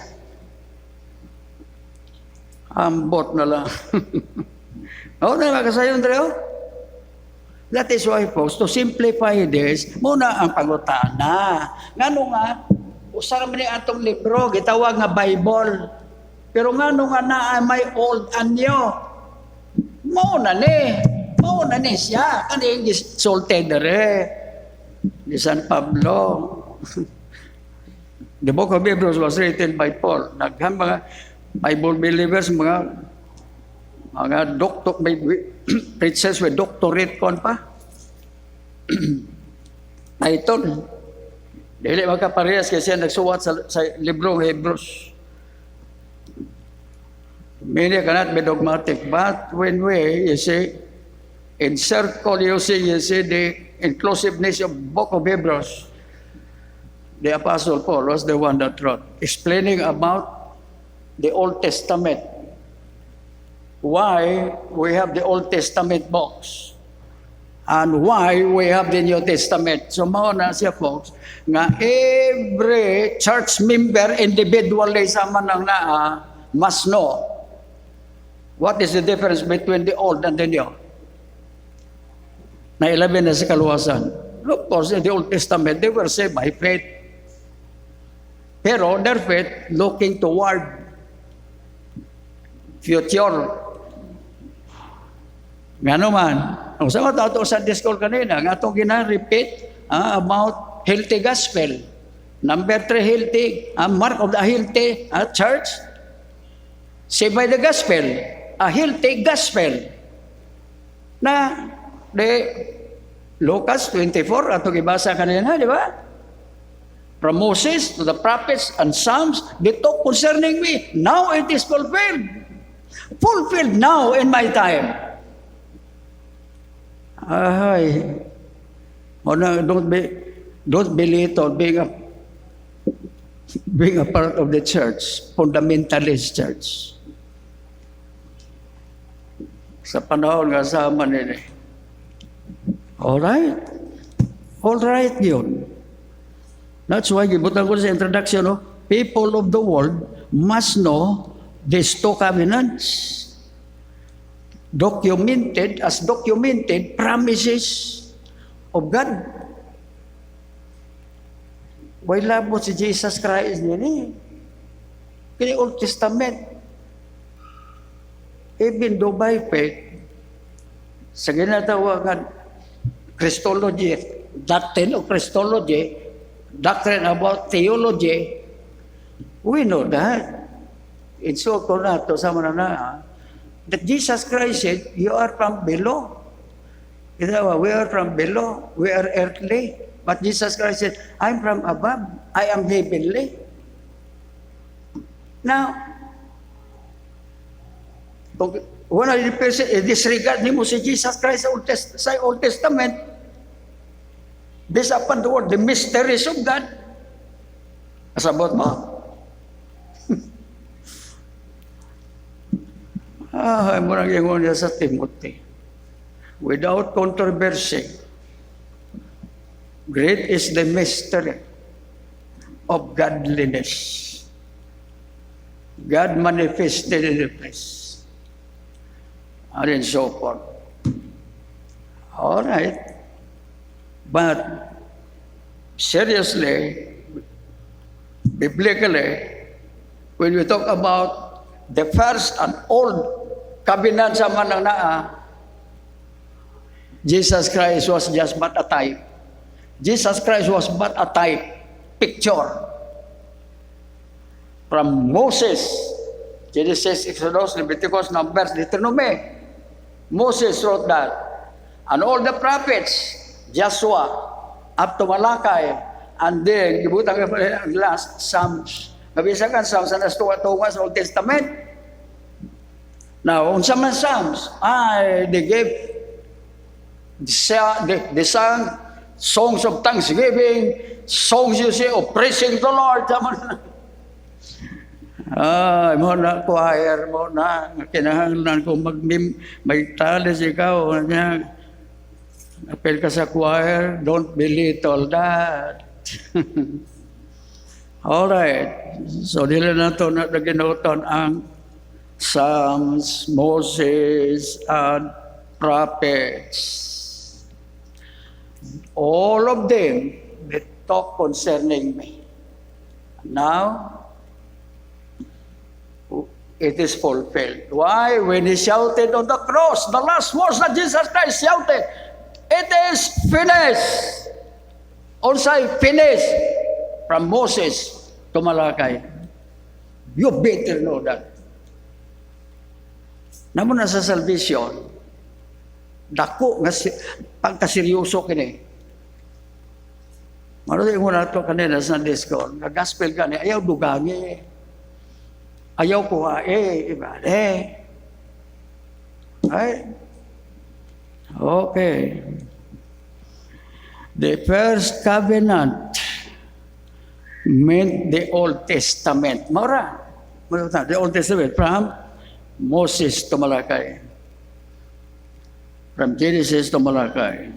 Ambot na lang. O, nakasayon tayo? That is why, folks, to simplify this, muna ang pangutana. Ngano nga, usara man ni atong libro, gitawag nga Bible. Pero ngano nga na may old and new. Mauna ni siya. Ano yung solted ni San Pablo. The book of Hebrews was written by Paul. Naghang mga Bible believers, mga doctor, may preachers with doctorate kon pa. Na ito, dili magkaparehas kasi nagsuwat sa librong Hebrews. Many cannot be dogmatic, but when we, you see, encircle, you see the inclusiveness of book of Hebrews, the Apostle Paul was the one that wrote, explaining about the Old Testament. Why we have the Old Testament books and why we have the New Testament. So mauna siya, folks, nga every church member individually sama nang naa must know what is the difference between the Old and the New. Na 11 na sa kaluwasan. Of course, in the Old Testament, they were saved by faith. Pero their faith looking toward future. Nga naman, ang sama ito sa Sunday kanina, nga itong gina-repeat about healthy gospel. Number 3, healthy, mark of the healthy church, saved by the gospel, a healthy gospel. Na, Lucas 24, atong ibasa kanina, di ba? From Moses to the prophets and Psalms, they talk concerning me. Now it is fulfilled. Fulfilled now in my time. Ay, don't be little being a part of the church, fundamentalist church. Sa panahon nga sama nila. Alright yun. That's why, gibutan ko sa introduction, no? People of the world must know these two covenants. Documented promises of God. Why love mo si Jesus Christ niya ni? Kaya Old Testament. Even though by faith, sa ginatawagan Christology, doctrine of Christology, doctrine about theology, we know that. It's so correct to sama na that Jesus Christ said, you are from below. We are from below. We are earthly. But Jesus Christ said, I'm from above. I am heavenly. Now, when I disregard mo si Jesus Christ sa Old Testament, based upon the word, the mysteries of God, asabot mo? Murang ingon niya sa Timothy. Without controversy, great is the mystery of godliness. God manifested in the flesh. And so forth. All right. But seriously, biblically, when we talk about the first and old covenant sa manang naa, Jesus Christ was just but a type. Jesus Christ was but a type, picture. From Moses, Genesis, Exodus, Leviticus, Numbers, Deuteronomy. Moses wrote that. And all the prophets, Joshua, up to Malachi, and then, gibutang last, Psalms. Mabisakan Psalms na nastuwa-tuwa sa Old Testament. Now, on some Psalms, they gave the song, songs of thanksgiving, songs you say of praising the Lord. Mo na choir mo na kinahanglan ko magtalis ikaw niya. Apel ka sa choir, don't belittle that. All right. So dili na to na ginuton ang Psalms, Moses, and prophets. All of them, they talk concerning me. Now, it is fulfilled. Why? When he shouted on the cross, the last words that Jesus Christ shouted, it is finished. Also, finished from Moses to Malachi. You better know that. Namo na sa salvation, dako nga pagkaseryoso kini. Maroon mo na ito kanina sa Discord, nag-gospel ka niya, ayaw dugangi, ayaw kuhae, ibade. Ay, okay. The first covenant meant the Old Testament. Mara, the Old Testament from Moses to Malachi. From Genesis to Malachi.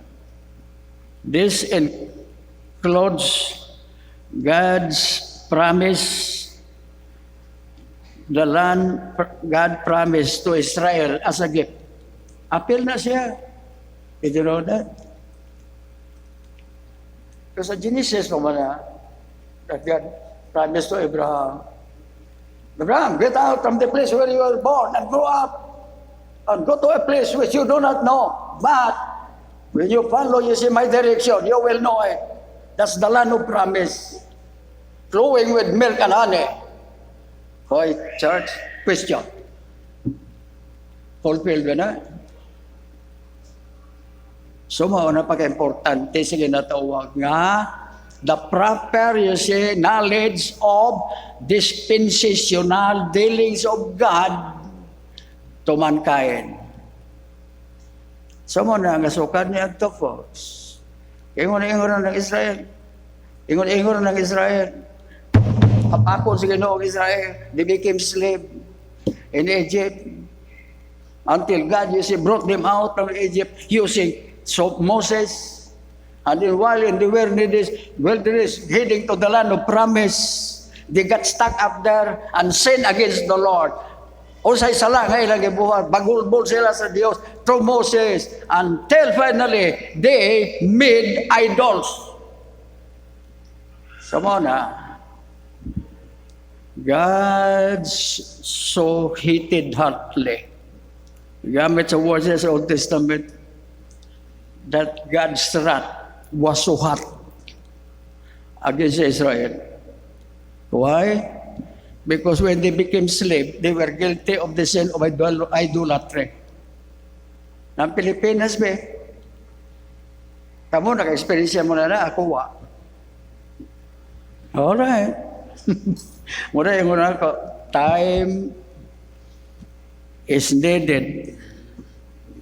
This includes God's promise, the land God promised to Israel as a gift. Appeal na siya. Did you know that? Because sa Genesis naman that God promised to Abraham, Abraham, get out from the place where you were born and grow up and go to a place which you do not know. But when you follow, you see my direction, you will know it. That's the land of promise, flowing with milk and honey. Hoy, church, question. Fulfilled ba na? So, mauna pagka-importante, sige natawag nga, the proper, you see, knowledge of dispensational dealings of God to mankind. So mo na nga sukad niya ito, folks. Ingon-ingon ng Israel. Ingon-ingon ng Israel. Kapako sa Ginoong Israel, they became slave in Egypt until God, you see, brought them out of Egypt using Moses. And then while in the wilderness, heading to the land of promise, they got stuck up there and sinned against the Lord. Usay sala nga ilang gibuhat, bagulbol sila sa Dios through Moses until finally they made idols. Sama na, God so hated heartily, gamit sa words sa Old Testament, that God's wrath was so hot against Israel. Why? Because when they became slave, they were guilty of the sin of idolatry. Ng Pilipinas, kamu naka-experience mo na ako wa. Alright. Muna yung una ko, time is needed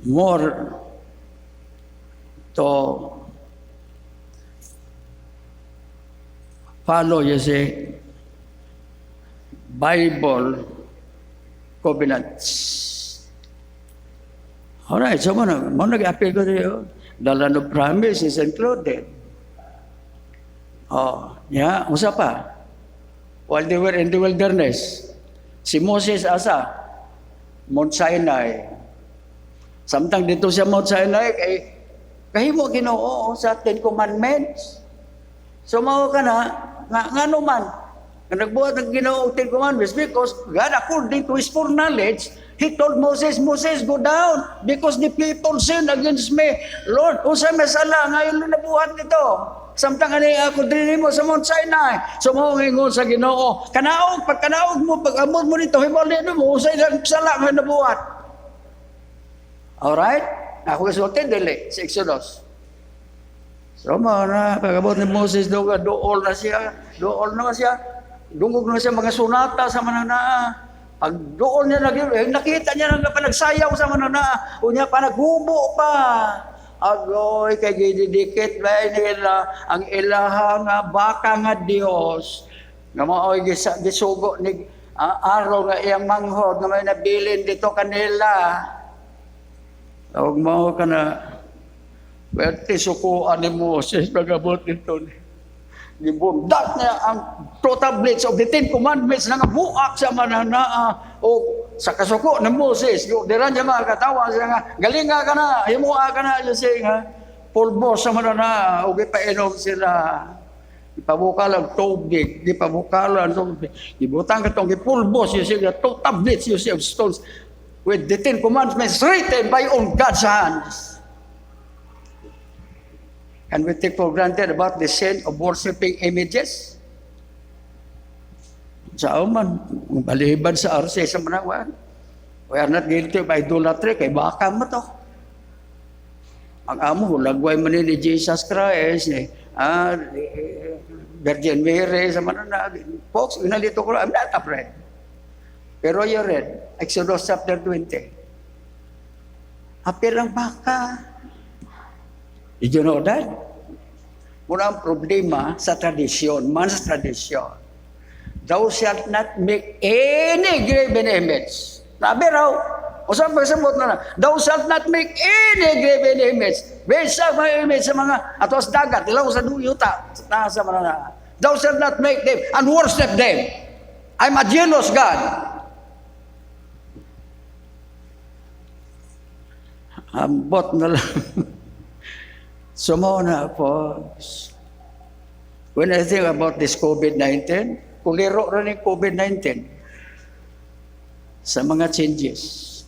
more to follow, you see, Bible covenants. Alright, so mo nag-appeal ko tayo. The land of promise is included. Yeah, usa pa. While they were in the wilderness, si Moses asa? Mount Sinai. Samtang dito sa Mount Sinai, kahimo Ginoo sa Ten Commandments. So mao ka na, nga naman, nagbuhat ng Ginoo Ten Commandments because God, according to His foreknowledge, He told Moses, go down because the people sinned against me. Lord, unsa may sala ngayon na nabuhat nito? Samtang ani ako dinhi mo sa Mount Sinai. So mo ngingon sa Ginoo, kanaog mo pag-amot mo nito, himali mo usay lang sala nga nabuhat. Alright? Ako kasulti dili sa Exodus. So mo na pag-abot ni Moses dool na siya. Dungog na siya mga sunata sa mananaa. Pag dool niya nakita niya nga panagsayaw sa mananaa, unya pa naghubo pa. Agoy kay gididikit ba nila ang ilaha nga baka nga Dios nga maoy gisugo ni araw nga iyang manghod nga may nabilin dito kanila. Tawag mo ka na pwerte sukuan ni Moses pag-abot nito. Gibundak niya ang two tablets of the Ten Commandments na nga buak sa mananaa o sa kasuko ni Moses. Diran niya mga katawa siya nga, galinga ka na, himua ka na, siya nga, pulbos sa mananaa, o gipainom sila. Ipabukalan tubig, gipabukalan tubig. Ibutang ka itong gipulbos, siya two tablets, of stones with the Ten Commandments written by on God's hands. Can we take for granted about the sin of worshiping images? Sa man, balibad sa RC sa manawan. We are not guilty of idolatry, kay baka mo to. Ang amo, lagway man ni Jesus Christ, Virgin Mary sa manana. Folks, inalito ko, I'm not afraid. Pero you read, Exodus chapter 20. Apir ang baka. Did you know that? Muna ang problema sa tradisyon, man's tradisyon. Thou shalt not make any graven image. Nabi raw, o saan pagsamot na thou shalt not make any graven image. Besa mga image sa mga atos dagat, ilaw sa duyuta, sa mga na. Thou shalt not make them and worship them. I'm a jealous God. Ambot na lang. Sumona po. When I think about this COVID-19, kuliro rin yung COVID-19 sa mga changes.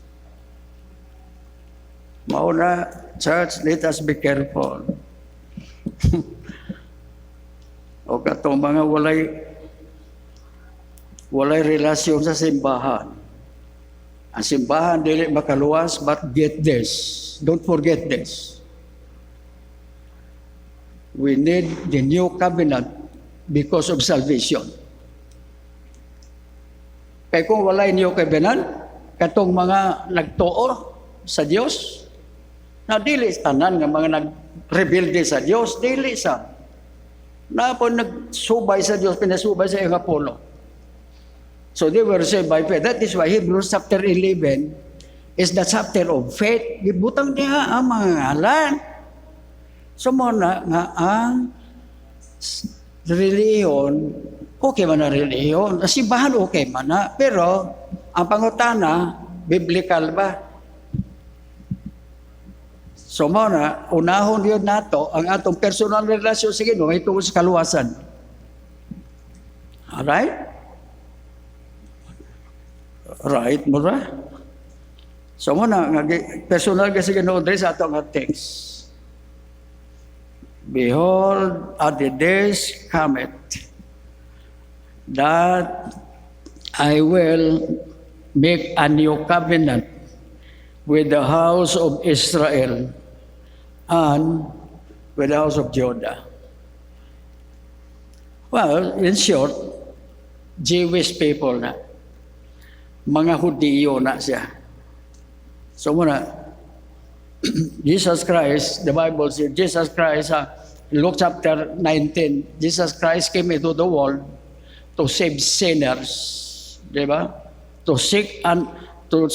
Mauna, church, let us be careful. O katong mga walay relasyon sa simbahan. Ang simbahan dili makaluwas, but get this. Don't forget this. We need the new covenant because of salvation. Kaya kung wala new covenant, katong mga nagtuo sa Dios, na dili tanan nga mga nagrebelde sa Dios, dili sa na po nagsubay sa Dios, pinasubay sa iyang Apollo. So they were saved by faith. That is why Hebrews chapter 11 is the chapter of faith. Gibutang diha ang mga ngalan. So muna nga ang reliyon, okay man na reliyon, simbahan okay man na, pero ang pangutana, biblical ba? So muna, unahon yun nato ang atong personal relasyon sa Ginoo may tungkol sa kaluwasan. Alright? Right mo ra? So muna, personal ka sa Ginoo diri sa atong text. Behold, at the days cometh that I will make a new covenant with the house of Israel and with the house of Judah. Well, in short, Jewish people na. Mga Hudiyo na siya. So muna, Jesus Christ, the Bible says, Jesus Christ, Luke chapter 19, Jesus Christ came into the world to save sinners. Diba? To seek and to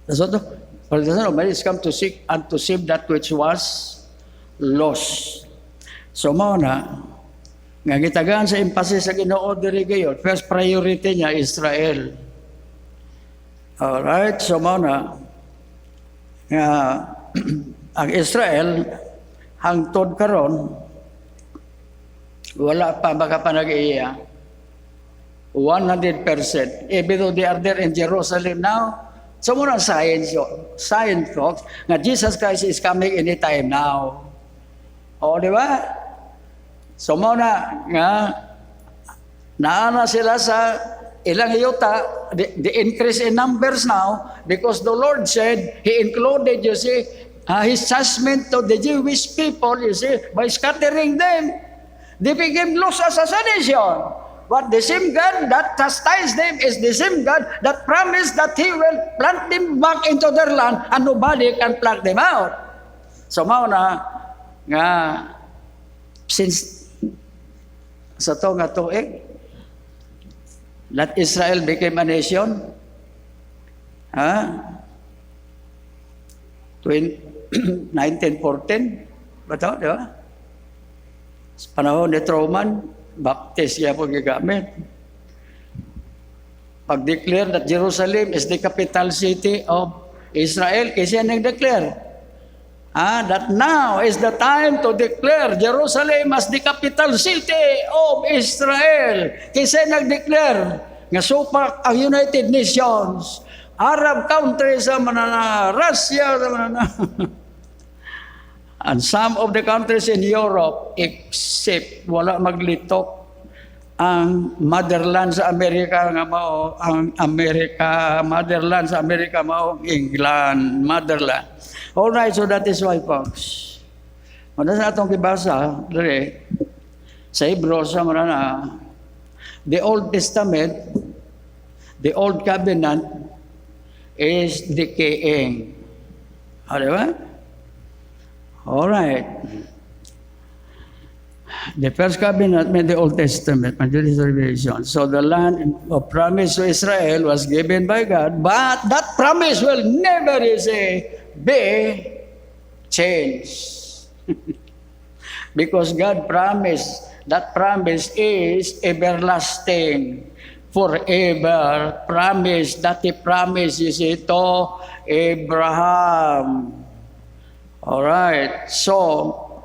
that's what the Son of Man is come to seek and to save that which was lost. So mao na nga gitagaan sa emphasis sa Ginoo diri gayon, first priority niya Israel. Alright, so mao na nga ang Israel hangtod karon wala pa makapanag-iya 100%. Even though they are there in Jerusalem now, so muna science folks, nga Jesus Christ is coming anytime now. O, di ba? So muna nga, naana sila sa ilang yuta, the increase in numbers now, because the Lord said, He included, you see, His judgment to the Jewish people, you see, by scattering them, they became lost as a nation. But the same God that chastised them is the same God that promised that He will plant them back into their land and nobody can pluck them out. So mao na nga since sa to nga tuig that Israel became a nation, 1914, ba ito, di ba? Sa panahon ni Truman, Baptist siya po gagamit. Pag-declare that Jerusalem is the capital city of Israel, kasi yan nag-declare. That now is the time to declare Jerusalem as the capital city of Israel. Kasi nag-declare nga supak ang United Nations, Arab countries sa manana, Russia sa manana. And some of the countries in Europe, except wala maglitok ang motherland sa Amerika nga mao, ang Amerika, motherland sa Amerika mao, England, motherland. Alright, so that is why, folks. Muna sa atong kibasa, dere, sa Hebrews, sa manana, the Old Testament, the Old Covenant is decaying. Di ba? All right. The first covenant made the Old Testament, majority revelation. So the land of promise to Israel was given by God, but that promise will never be changed. Because God promised, that promise is everlasting, forever. Promise that He promised, you see, to Abraham. All right, so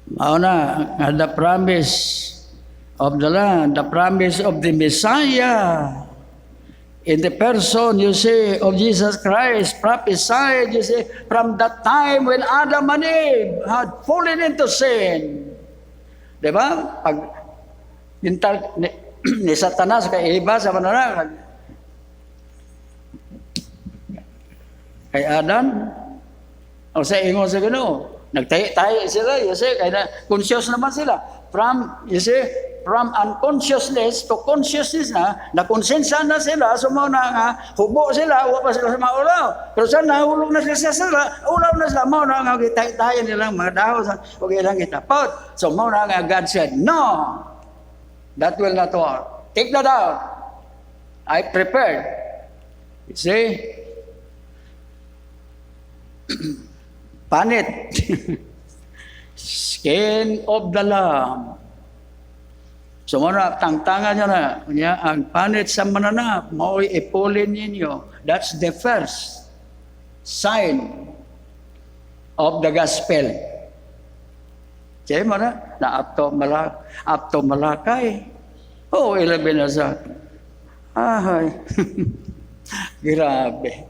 the promise of the land, the promise of the Messiah, in the person, you see, of Jesus Christ, prophesied, you see, from that time when Adam and Eve had fallen into sin. Diba? Pag ni Satanas kay Eva sa manana, kay Adam, O sa ingon sa Ginoo, nagtahi-tahi sila, you see, kaya na conscious naman sila. From unconsciousness to consciousness na konsensya na sila, sumauna nga, hubo sila, huwa pa sila sa maulaw. Pero saan nahulog na sila, ulaw na sila, mauna nga, tahi-tahi nilang mga dahon, huwag ilang kitapot. So mauna nga, God said, no, that will not work. Take that out. I prepared. You see? Panit. Skin of the lamb. So muna, tangtangan nyo na. Kanya, ang panit sa mananap, mao'y ipulin ninyo. That's the first sign of the gospel. Kaya mo na, apto malakay. Oh, ilabi na sa. Ahay. Grabe.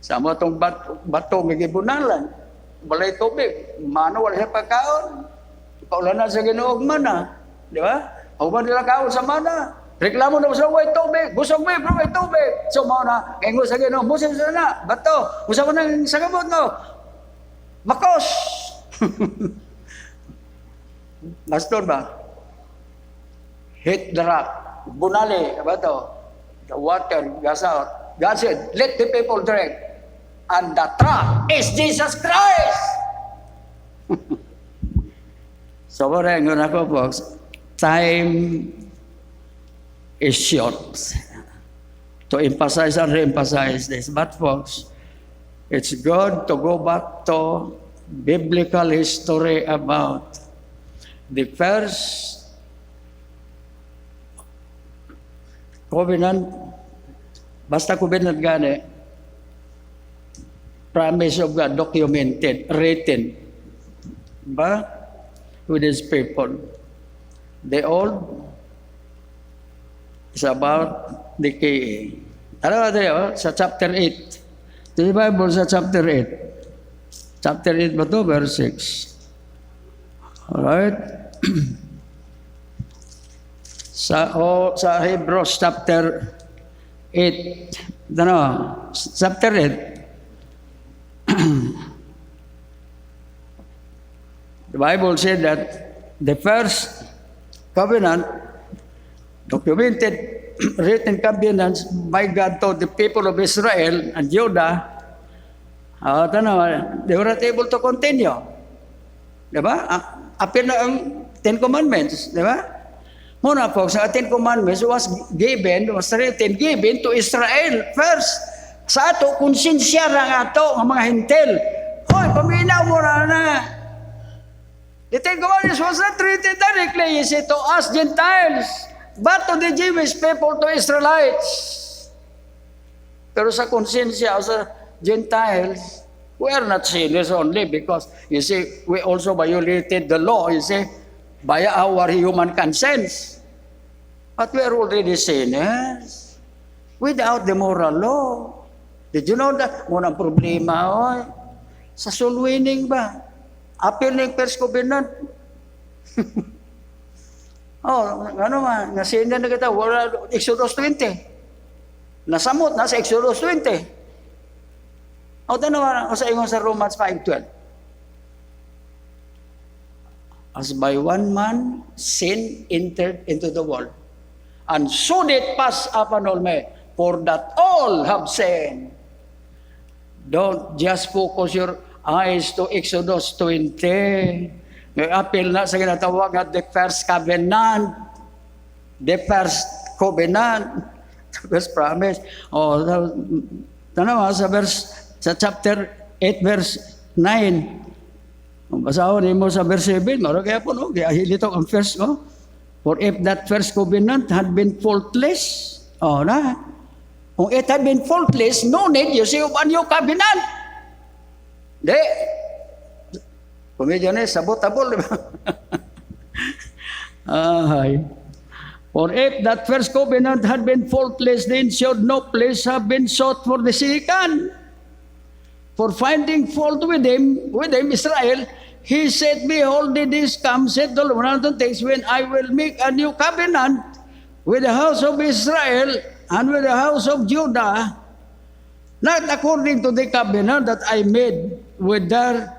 Sama itong bato, may gibunalan. Balay tubig. Mano, wala siya pagkaon. Paulanan sa Ginoo mana. Di ba? Huwag nila kaon sa mana. Reklamo na sa way tubig. Busog may tubig. So, mo na, kayo sa Ginoo, busin sa na, bato. Busa mo nang sagabot no. Makos. Baston ba? Hit the rock. Bunali, bato. The water goes out. God said, let the people drink. And the rock is Jesus Christ. So, wala yung ako, folks. Time is short. To emphasize and re-emphasize this. But, folks, it's good to go back to biblical history about the first covenant. Basta covenant gani, promise of God documented, written. Ba? With his people. The old is about decaying. Ano ba tayo? Sa chapter 8. The Bible sa chapter 8. Chapter 8 ba ito? Verse 6. Alright? Sa Hebrews chapter 8. Ano? Chapter 8. The Bible said that the first covenant, documented, written covenants by God to the people of Israel and Judah, they were not able to continue. Diba? Apil na ang Ten Commandments. Diba? Muna po, sa Ten Commandments was written, given to Israel first. Sa ato, konsensya lang ato, ang mga hintel. Hoy, paminaw mo na. The Ten Commandments was not written directly, you see, to us Gentiles, but to the Jewish people, to Israelites. Pero sa konsensya sa Gentiles, we are not sinners only because, you see, we also violated the law, you see, by our human conscience. But we are already sinners without the moral law. Did you know that? Unang problema, sa soul winning ba? Apil ng first covenant. Nasinda na kita, wala, Exodus 20. Nasamot na sa Exodus 20. Sa ingon sa Romans 5:12. As by one man, sin entered into the world. And so did pass upon all men, for that all have sinned. Don't just focus your eyes to Exodus 20. May appeal na sa ginatawag at the first covenant. The first covenant. The first promise. Sa chapter 8 verse 9. Basahon mo sa verse 7. Maro kaya po, no? Kaya hilito ang first, no? For if that first covenant had been faultless, kung it had been faultless, no need you see of a new covenant. Di. Kung medyo na, sabot-abol, di ba? For if that first covenant had been faultless, then should no place have been sought for the second. For finding fault with him, Israel, he said, behold, the days come, said the Lord, when I will make a new covenant with the house of Israel and with the house of Judah, Not according to the covenant that I made with their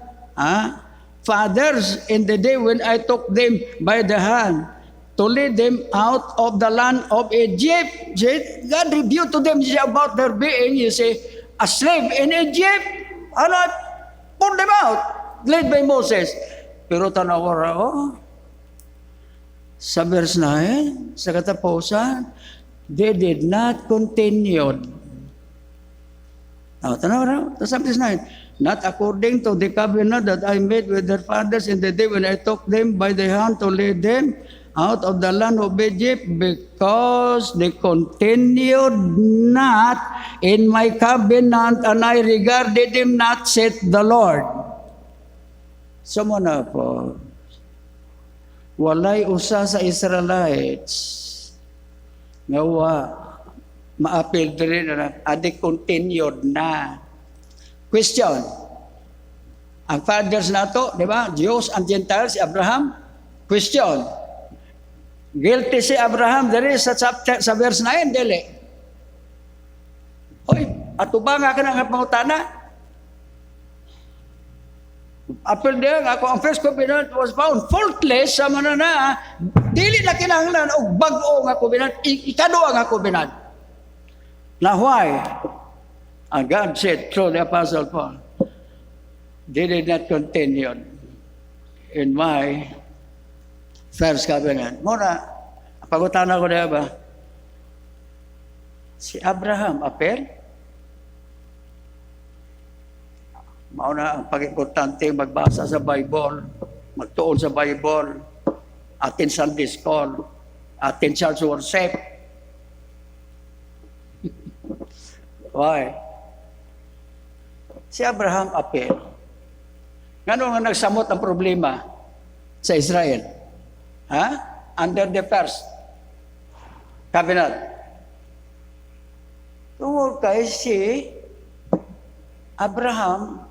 fathers in the day when I took them by the hand to lead them out of the land of Egypt. God revealed to them about their being, you say, a slave in Egypt. And I pulled them out, led by Moses. Pero tanaw sa verse 9, sa katapusan, they did not continue. Tanaw sa verse 9, not according to the covenant that I made with their fathers in the day when I took them by the hand to lead them out of the land of Egypt, because they continued not in my covenant, and I regarded them not, saith the Lord. Sama na po, walay usa sa Israelites nga maapil diri na adi continued na. Question, ang fathers nato, di ba? Jews and Gentiles, si Abraham. Question, guilty si Abraham diri sa chapter, sa verse 9, dili. Hoy, ato ba nga ka nga pangutana? Apel dia nga ako ang first covenant was found faultless sa manana. Dili na kinahanglan og bag-o nga covenant, ikaduha nga covenant. Now why? And God said through the Apostle Paul, they did not continue in my first covenant. Muna, pagutan ako na ba? Si Abraham, apel? Mauna ang pag-importante, magbasa sa Bible, magtuon sa Bible, atin Sunday school, atin church worship. Why? Si Abraham, apel. Ngano nga nagsamot ang problema sa Israel? Under the first covenant. Tungkol kay si Abraham,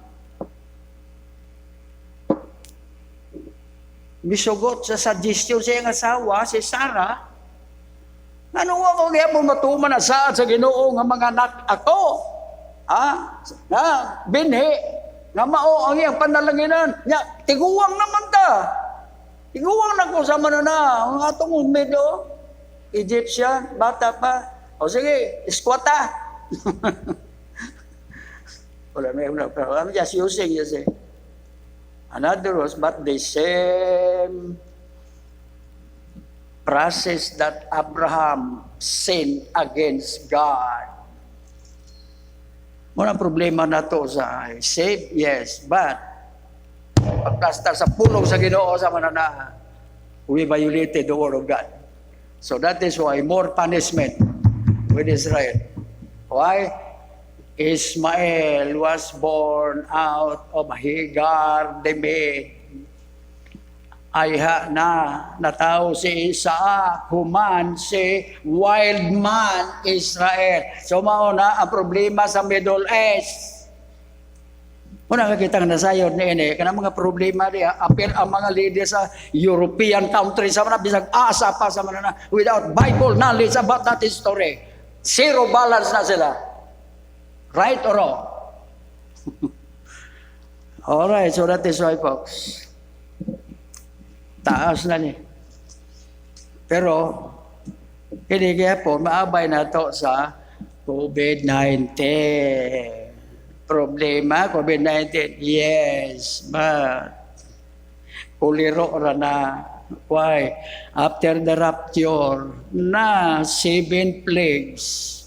misugot sa suggestion sa iyang asawa, si Sarah, nga nung ako kaya po matuman na sa Ginoo nga mga anak ako, nga binhi, nga mao ang iyang panalanginan, nga tiguwang naman ta. Tiguwang na ko sa manana, ang atong umido, Egyptian, bata pa. O sige, iskwata. Wala may una, pero I'm just using, you see. Another was, but the same process that Abraham sinned against God. Muna problema na to sa saved, yes, but pagplastar sa pulong sa Ginoo sa manana, we violated the word of God. So that is why more punishment with Israel. Why? Ismael was born out of Hagar, the maid. Ayha na natao si Isaac, human si wild man Israel. So mauna ang problema sa Middle East. Muna kakita nga nasayod ni ini, kana mga problema niya, appear ang mga leaders sa European countries, sa mga bisag asa pa sa mga without Bible knowledge about that history. Zero balance na sila. Right or wrong? Alright, so that is why, folks. Taas na ni. Pero, hindi kaya po, maabay na to sa COVID-19. Problema, COVID-19, yes, but kuliro ra na. Why? After the rapture, na 7 plagues.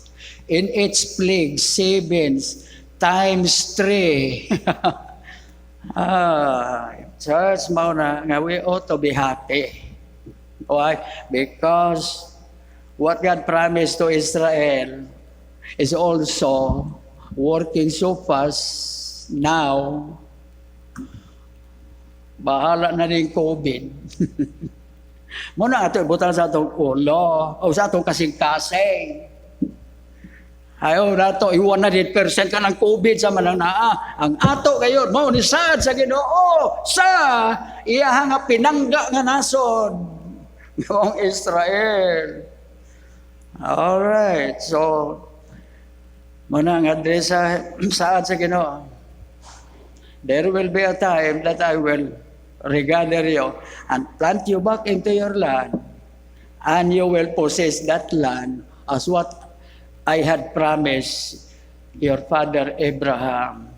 In each plague, 7 times 3. Church, mauna nga we ought to be happy. Why? Because what God promised to Israel is also working so fast now. Bahala na rin COVID. Muna ato, butang sa atong ulo, o sa atong kasing-kasing. Ayaw na ito, 100% ka ng COVID sa mananaa. Ang ato kayo, mo ni sad sa Ginoo, sa iyahang nga pinangga nga nasod ng Israel. Alright, so Muna nga diri sa Ginoo. There will be a time that I will regather you and plant you back into your land, and you will possess that land as what I had promised your father Abraham.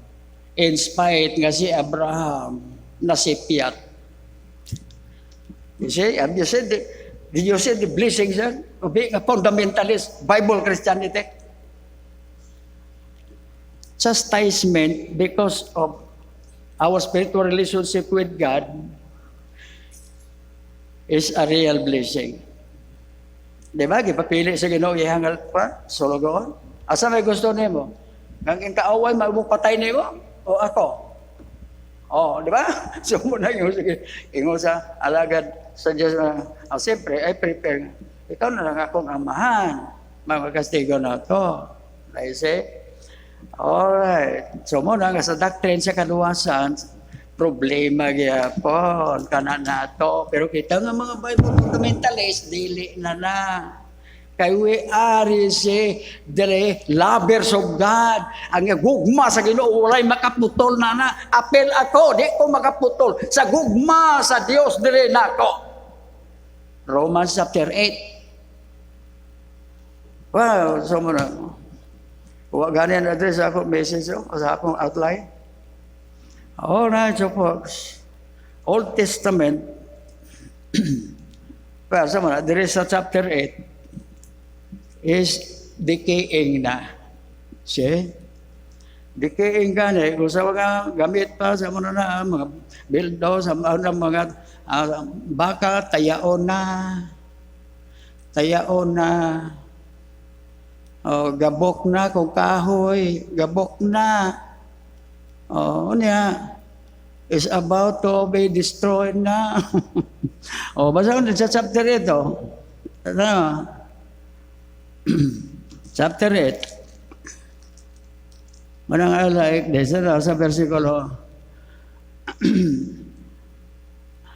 In spite nga si Abraham nasipyat. You see, have you said did you see the blessings of being a fundamentalist Bible Christianity? Chastisement because of our spiritual relationship with God is a real blessing. Di ba? Gipapili sa Ginoo ihangal pa, sulugoon. Asa may gusto nimo? Ang kaaway, magpatay nimo? O ako? O, di ba? So muna ingo sa alagad sa Diyos na, siyempre, I prepare. Ikaw na lang akong amahan. Magkastigo na to. I say, alright. So muna nga sa doctrine sa kaluwasan, problema gyapon kana nato. Pero kita nga mga Bible fundamentalist dili na. Kay we are the lovers of God. Ang gugma sa Ginoo walay makaputol na. Apel ako, di ko makaputol sa gugma sa Dios dili nako. Romans chapter 8. Wow, so muna. Huwag ganyan address ako message sa akong outline. Alright, so folks. Old Testament. Well, sa mga, there is a chapter 8 is decaying na. See? Decaying ka na. Kung sa mga gamit pa, sa mga na, mga bildo, sa mga baka, tayaon na. Tayaon na. Oh, gabok na kung kahoy, gabok na. Oh, niya is about to be destroyed na. Oh, basta ko sa chapter 8 ito. Ano? Chapter 8. Manang like this sa versikulo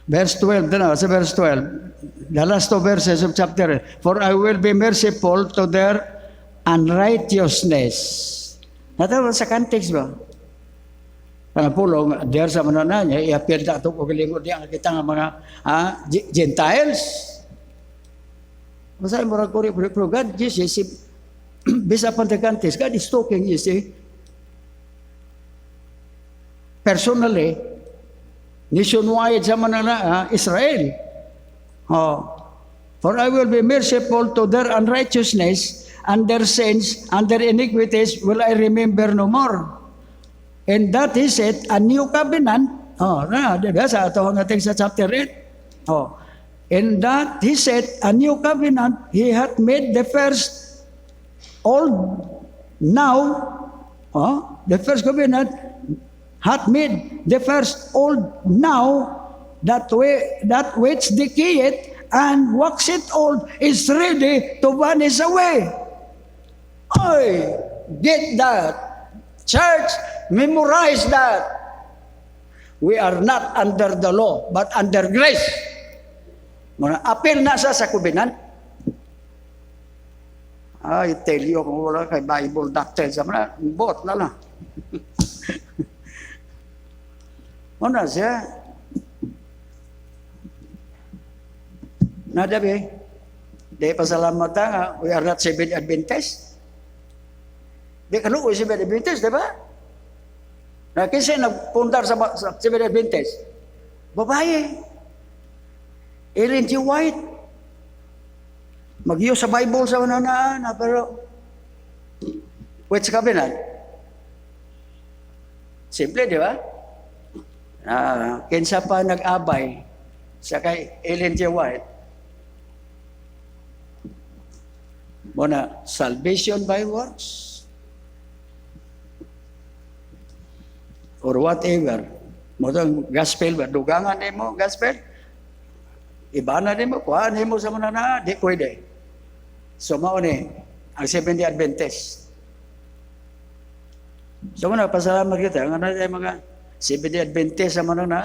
verse 12 sa verse 12. The last two verses of chapter 8. For I will be merciful to their unrighteousness. Natawa sa context ba? Panapulong, der sa manana niya, i-appear na ito kung lingkod niya, kita nga mga Gentiles. Masaya mo rin ko rin, pero God, Jesus, based upon the context, God is talking, you see, personally, nationwide sa manana, Israel. For I will be merciful to their unrighteousness, and their sins and their iniquities will I remember no more. And that is it, a new covenant. Diba sa ito ang ating sa chapter 8. And that he said, a new covenant, he hath made the first old. Now, the first covenant hath made the first old. Now, that which decayeth and waxeth old is ready to vanish away. Oy, get that. Church, memorize that. We are not under the law, but under grace. Muna, appeal na sa covenant. I tell you, kung wala kay Bible doctrine sa mga, bot na lang. Muna siya. Nadabi, di pasalamat nga, we are not Seventh Adventist. Di kaluoy Seventh Adventist, di ba? Na kasi nagpundar sa Seventh Adventist. Babae. Ellen G. White. Mag-iyo sa Bible sa na pero which covenant? Simple, di ba? Kinsa pa nag-abay sa kay Ellen G. White. Muna, salvation by works. Or whatever. Mutang gospel ba? Dugangan mo, gospel? Iba na mo, kuhaan mo sa mga na, di pwede. So, mauni, ang Seventh Day Adventist. So, muna, pasalamat kita. Ang ano mga Seventh Day Adventist sa mga na,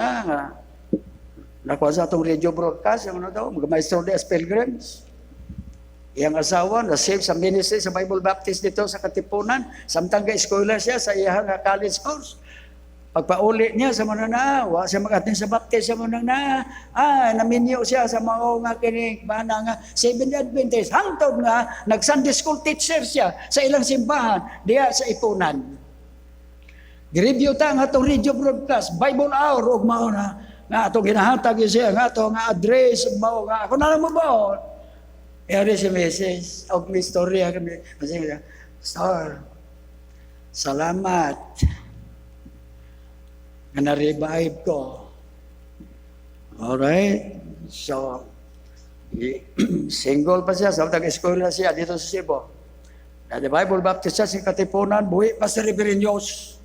nakuha sa itong radio broadcast, ang ano daw, mga maestro de Pilgrims. Iyang asawa na save sa ministry sa Bible Baptist dito sa Katipunan, samtang ga-eskwela siya sa iyang college course. Pagpauli niya sa mga na, wa siya mag-attend sa baptist sa mga na, naminyo siya sa mga nga kining bana nga Seventh Adventist. Hangtod nga nag-Sunday school teacher siya sa ilang simbahan diya sa Ipunan. Gi-review ta nga atong radio broadcast, Bible Hour ug mao na nga atong ginahatag siya nga ato nga address ug mao nga ako na lang mo ba? Eri si Mrs. og may storya kami. Pastor, salamat nga na-revive ko. Alright? So, single pa siya. Sa tag-eskwela siya dito sa Cebu. Na the Bible Baptist Church in Katipunan, buhi pa sa Ribereños.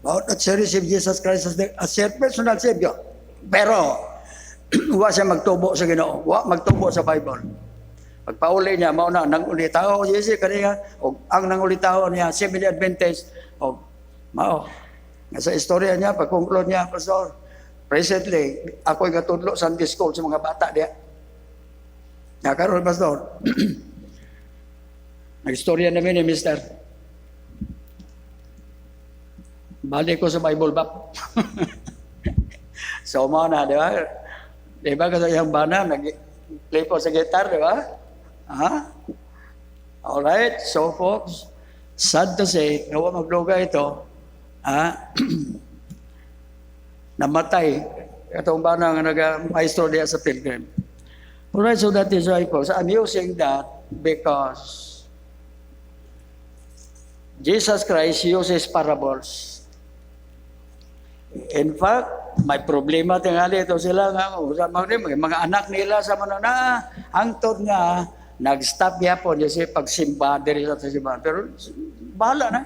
About that she received Jesus Christ as her personal Savior. Pero, wa siya magtubo sa Ginoo. Wa magtubo sa Bible. Pagpauli niya, mauna, nangulitaho, Jesse, kanina, o ang nangulitaho niya, Seventh Adventist, o mao. Sa istorya niya, pag-conclude niya, Pastor, presently, ako'y katudlo Sunday school sa mga bata diya. Nakaroon, Pastor. Nag-istorya namin ni Mister. Balik ko sa Bible Bap. So, mauna, di ba? Di ba kasi yung bana, nag-play po sa guitar, di ba? Alright, so folks, sad to say, nawa magluga ito, namatay. Itong bana nga nag-maestro diya sa Pilgrim. Alright, so that is why, folks, I'm using that because Jesus Christ uses parables. In fact, may problema tingali ito sila nga, mga anak nila sa manana, hangtod nga, nag-stop yapon kasi pagsimba diri sa simbahan. Pero bahala na.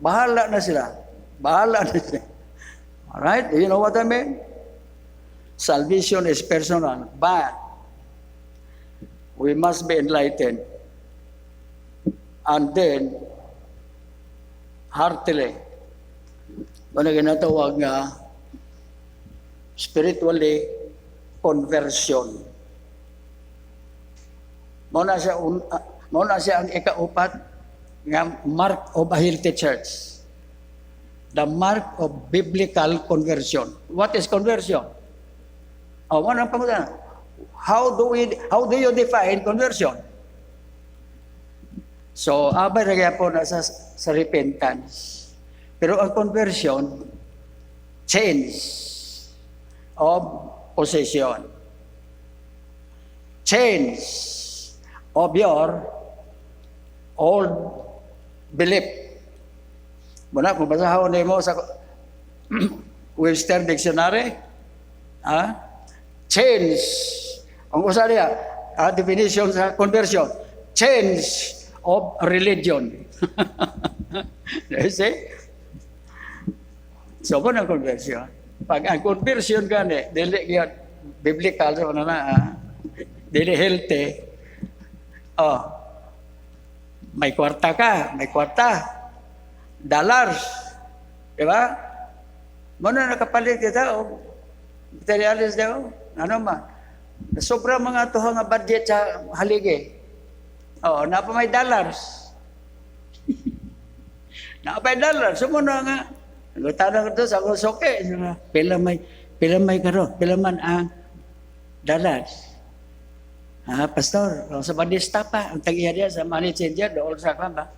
Bahala na sila. Bahala na sila. Alright? You know what I mean? Salvation is personal. But we must be enlightened. And then, heartily, ano ginatawag nga, spiritually, conversion. Muna siya ang ikaupat nga mark of a healthy church. The mark of biblical conversion. What is conversion? Ano ang pangunan? How do you define conversion? So, abay na po na sa repentance. Pero ang conversion, change of possession. Change of your old belief. Muna, kung basahon mo sa Webster Dictionary, change. Ang usa niya, definition sa conversion, change of religion. You see? So, ano ang conversion? Pag ang conversion gani, dili gyud biblical sa na, dili healthy. May kwarta ka, dollars. Di ba? Muna nakapalit kita, materialis daw, ano man. Sobra mga tuha nga budget sa haligi. Napa may dollars. Napa may dollars. So muna nga, nagtanong ito sa kusoke, pila may karon, pila man ang dollars. Pastor, sa badista pa, ang tag-iya diya sa money changer, doon sa kwan ba?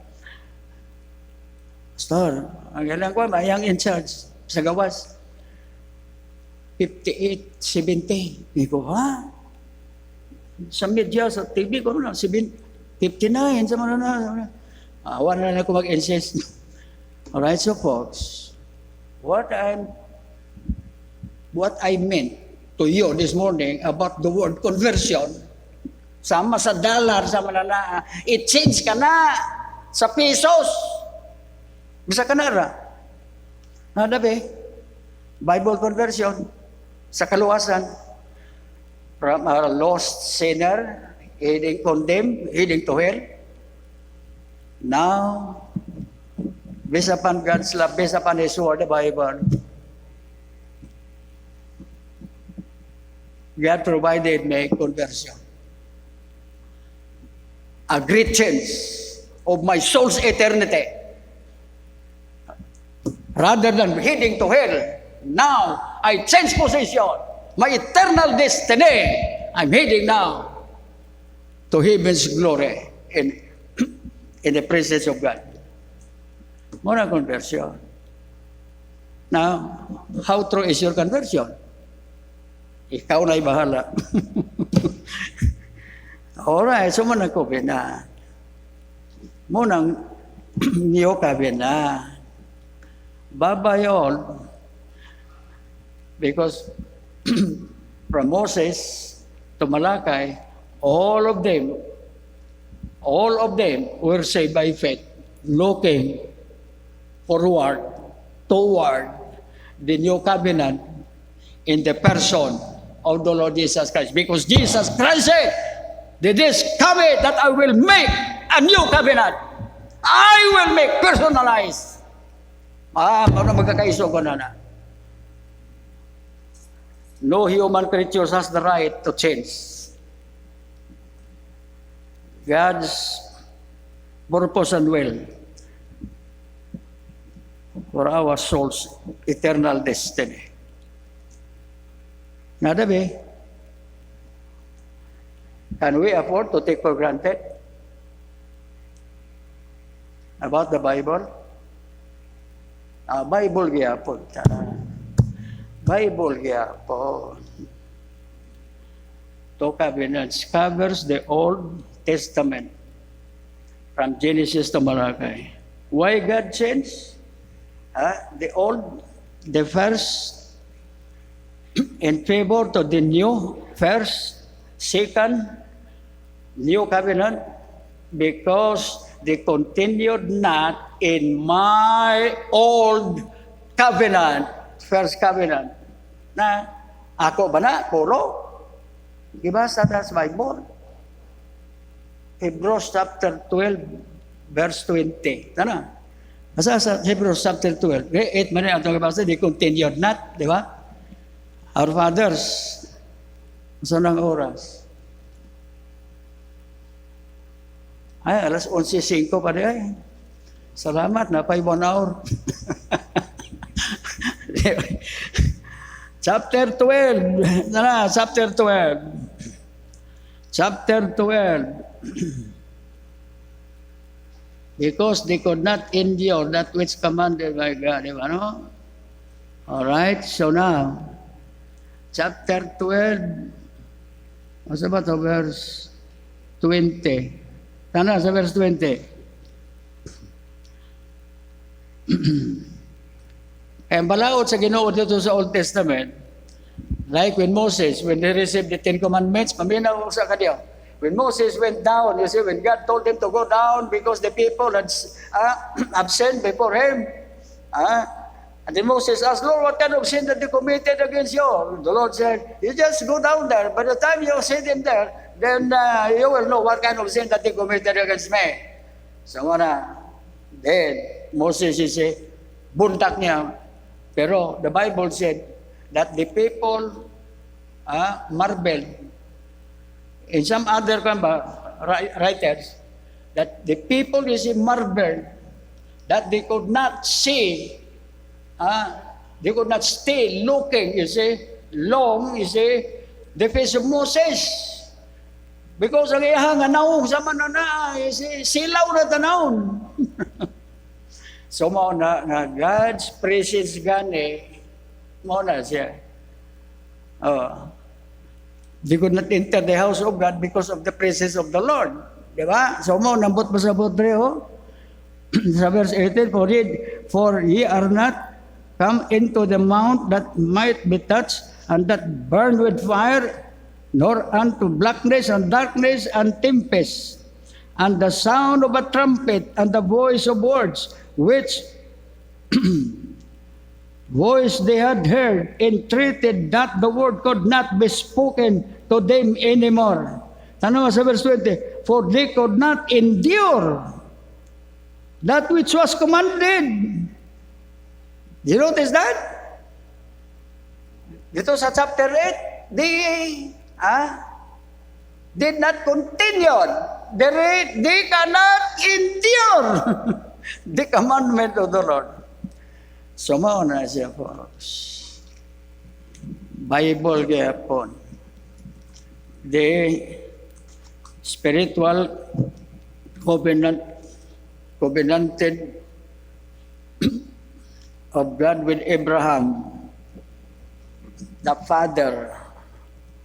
Pastor, ang galang kwan ba, yung in charge, sa gawas, 58, 70. Hindi ko, sa media, sa TV ko, 59, sa mga na. Awan na ako mag-insist. Alright, so folks, what I meant to you this morning about the word conversion, sama sa dollar, sama na i-change ka na sa pesos. Bisa ka na ra. Nadabi, Bible conversion sa kaluwasan from a lost sinner, heading condemned, heading to hell. Now, based upon God's love, based upon His word, the Bible, God provided me conversion. a great change of my soul's eternity. Rather than heading to hell, now I change position. My eternal destiny, I'm heading now to heaven's glory in the presence of God. Muna conversion. Now, how true is your conversion? Ikaw na'y bahala. Alright, so muna ko na. Munang niyo ka na. Babay all. Because from Moses to Malakay, all of them were saved by faith, looking forward toward the new covenant in the person of the Lord Jesus Christ. Because Jesus Christ said, "This is coming that I will make a new covenant. I will make personalized." Magkakaiso ko na. No human creature has the right to change God's purpose and will for our soul's eternal destiny. Nadabi, can we afford to take for granted about the Bible? Bible gyapon. Bible gyapon. Two covenants covers the Old Testament from Genesis to Malachi. Why God changed? The first in favor to the new, first, second, new covenant, because they continued not in my old covenant, first covenant. Na, ako ba na, puro? Ibasa sa Bible. Hebrews chapter 12, verse 20. Tana? Basta sa Hebrews chapter 12, 8 man ang basa, they continued not, di ba? Our fathers, sa nang oras. Ay, alas 11:05 pa rin ay. Salamat, napay 1 hour. Chapter 12. Tara, chapter 12. Chapter 12. Because they could not endure that which commanded by God. Diba, no? All right, so now, chapter 12, masa ba ito? Verse 20. Tana, sa verse 20. Kaya balaod sa Ginoo dito sa Old Testament, like when Moses, when he received the Ten Commandments, paminaw sa kanya. When Moses went down, you see, when God told him to go down because the people had sinned before him, and then Moses asked, Lord, what kind of sin that they committed against you? The Lord said, you just go down there. By the time you see them there, then you will know what kind of sin that they committed against me. So then Moses is buntak niya. Pero the Bible said that the people marveled. In some other writers, that the people marveled that they could not see, they could not stay looking, long, the face of Moses. Because ang ihang naong sa manana, silaw na tanawon. So mo na God's presence gani, mo na siya. They could not enter the house of God because of the presence of the Lord. Diba? So mo, nambot mo sa botre, sa verse 18, For ye are not come into the mount that might be touched, and that burned with fire, nor unto blackness and darkness and tempest, and the sound of a trumpet, and the voice of words, which voice they had heard, entreated that the word could not be spoken to them anymore. Tanong sa verse 20, for they could not endure that which was commanded. Do you notice that? Dito sa chapter 8, they did not continue They cannot endure the commandment of the Lord. So mao na siya folks. Bible gayapon. The spiritual covenanted of God with Abraham, the father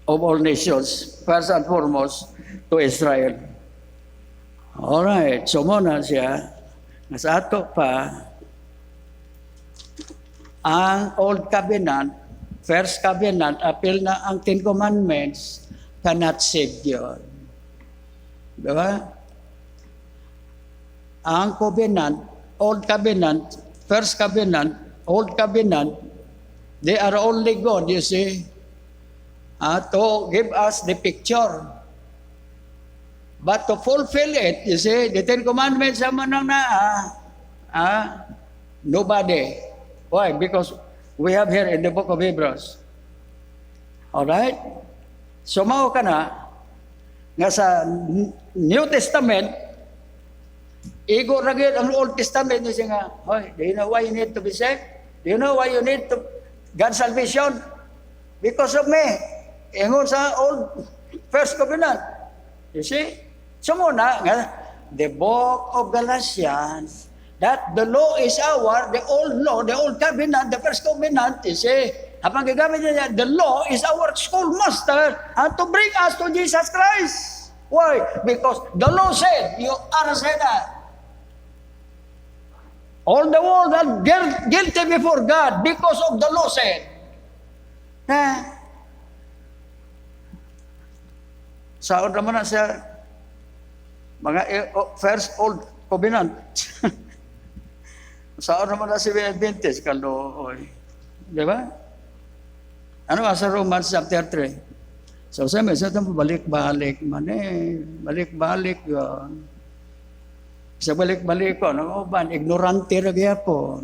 of all nations, first and foremost to Israel. Alright, so muna siya, nasa ato pa, ang Old Covenant, First Covenant, appeal na ang Ten Commandments, cannot save yun. Diba? Ang Covenant, Old Covenant, First Covenant, Old Covenant, they are only God, you see, to give us the picture. But to fulfill it, you see, the Ten Commandments naman nobody. Why? Because we have here in the book of Hebrews. Alright? So mao ka na, nga sa New Testament, igo ra gyud ang Old Testament ni siya nga, hoy, do you know why you need to be saved? Do you know why you need to God's salvation? Because of me. Ingon sa Old First Covenant. You see? So muna, nga, the book of Galatians, that the law is the old law, the old covenant, the first covenant, you see, habang gagamit niya, the law is our schoolmaster and to bring us to Jesus Christ. Why? Because the law said, you are a sinner. All the world are guilty before God because of the law said. Saon naman na sa mga first old covenant. Saan naman na si Adventist, kalooy. Di ba? Ano sa Romans chapter 3? So sabi, sa itong balik-balik man balik-balik yun. Sa balik-balik ko, ignorante na kaya po.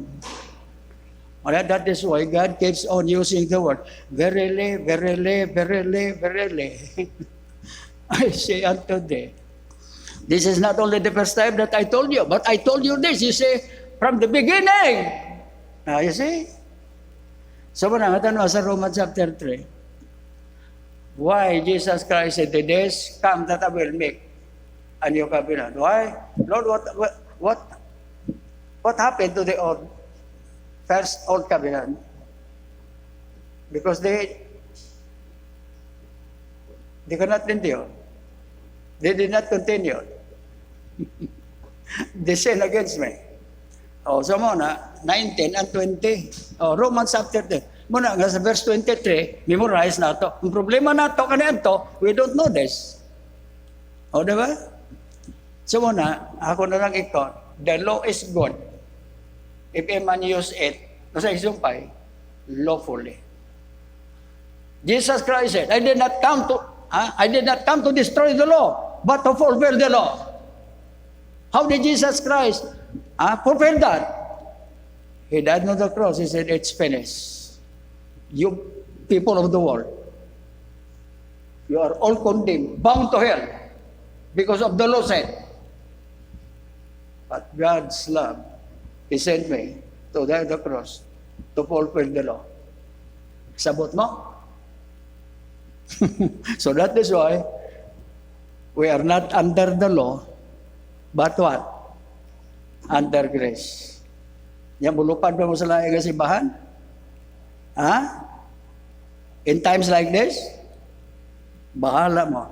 That is why God keeps on using the word, verily, verily, verily, verily. I say unto thee. This is not only the first time that I told you, but I told you this, you say, from the beginning. You see? So, manangatan mo sa Romans chapter 3. Why Jesus Christ said, the days come that I will make a new covenant. Why? Lord, what happened to the first old covenant? Because they cannot endure. They did not continue. They sinned against me. So muna, 19 and 20. Romans chapter 10. Muna, nga sa verse 23, memorize na ito. Ang problema na ito, kanina ito, we don't know this. Diba? So muna, ako na lang ikaw, the law is good. If a man use it, nasa isumpay, lawfully. Jesus Christ said, I did not come to destroy the law, but to fulfill the law. How did Jesus Christ fulfill that? He died on the cross. He said, it's finished. You people of the world, you are all condemned, bound to hell, because of the law said. But God's love, He sent me to die on the cross to fulfill the law. Sabot mo? So that is why we are not under the law, but what? Under grace. Yan, bulupad ba mo sa laing kasibahan? In times like this, bahala mo.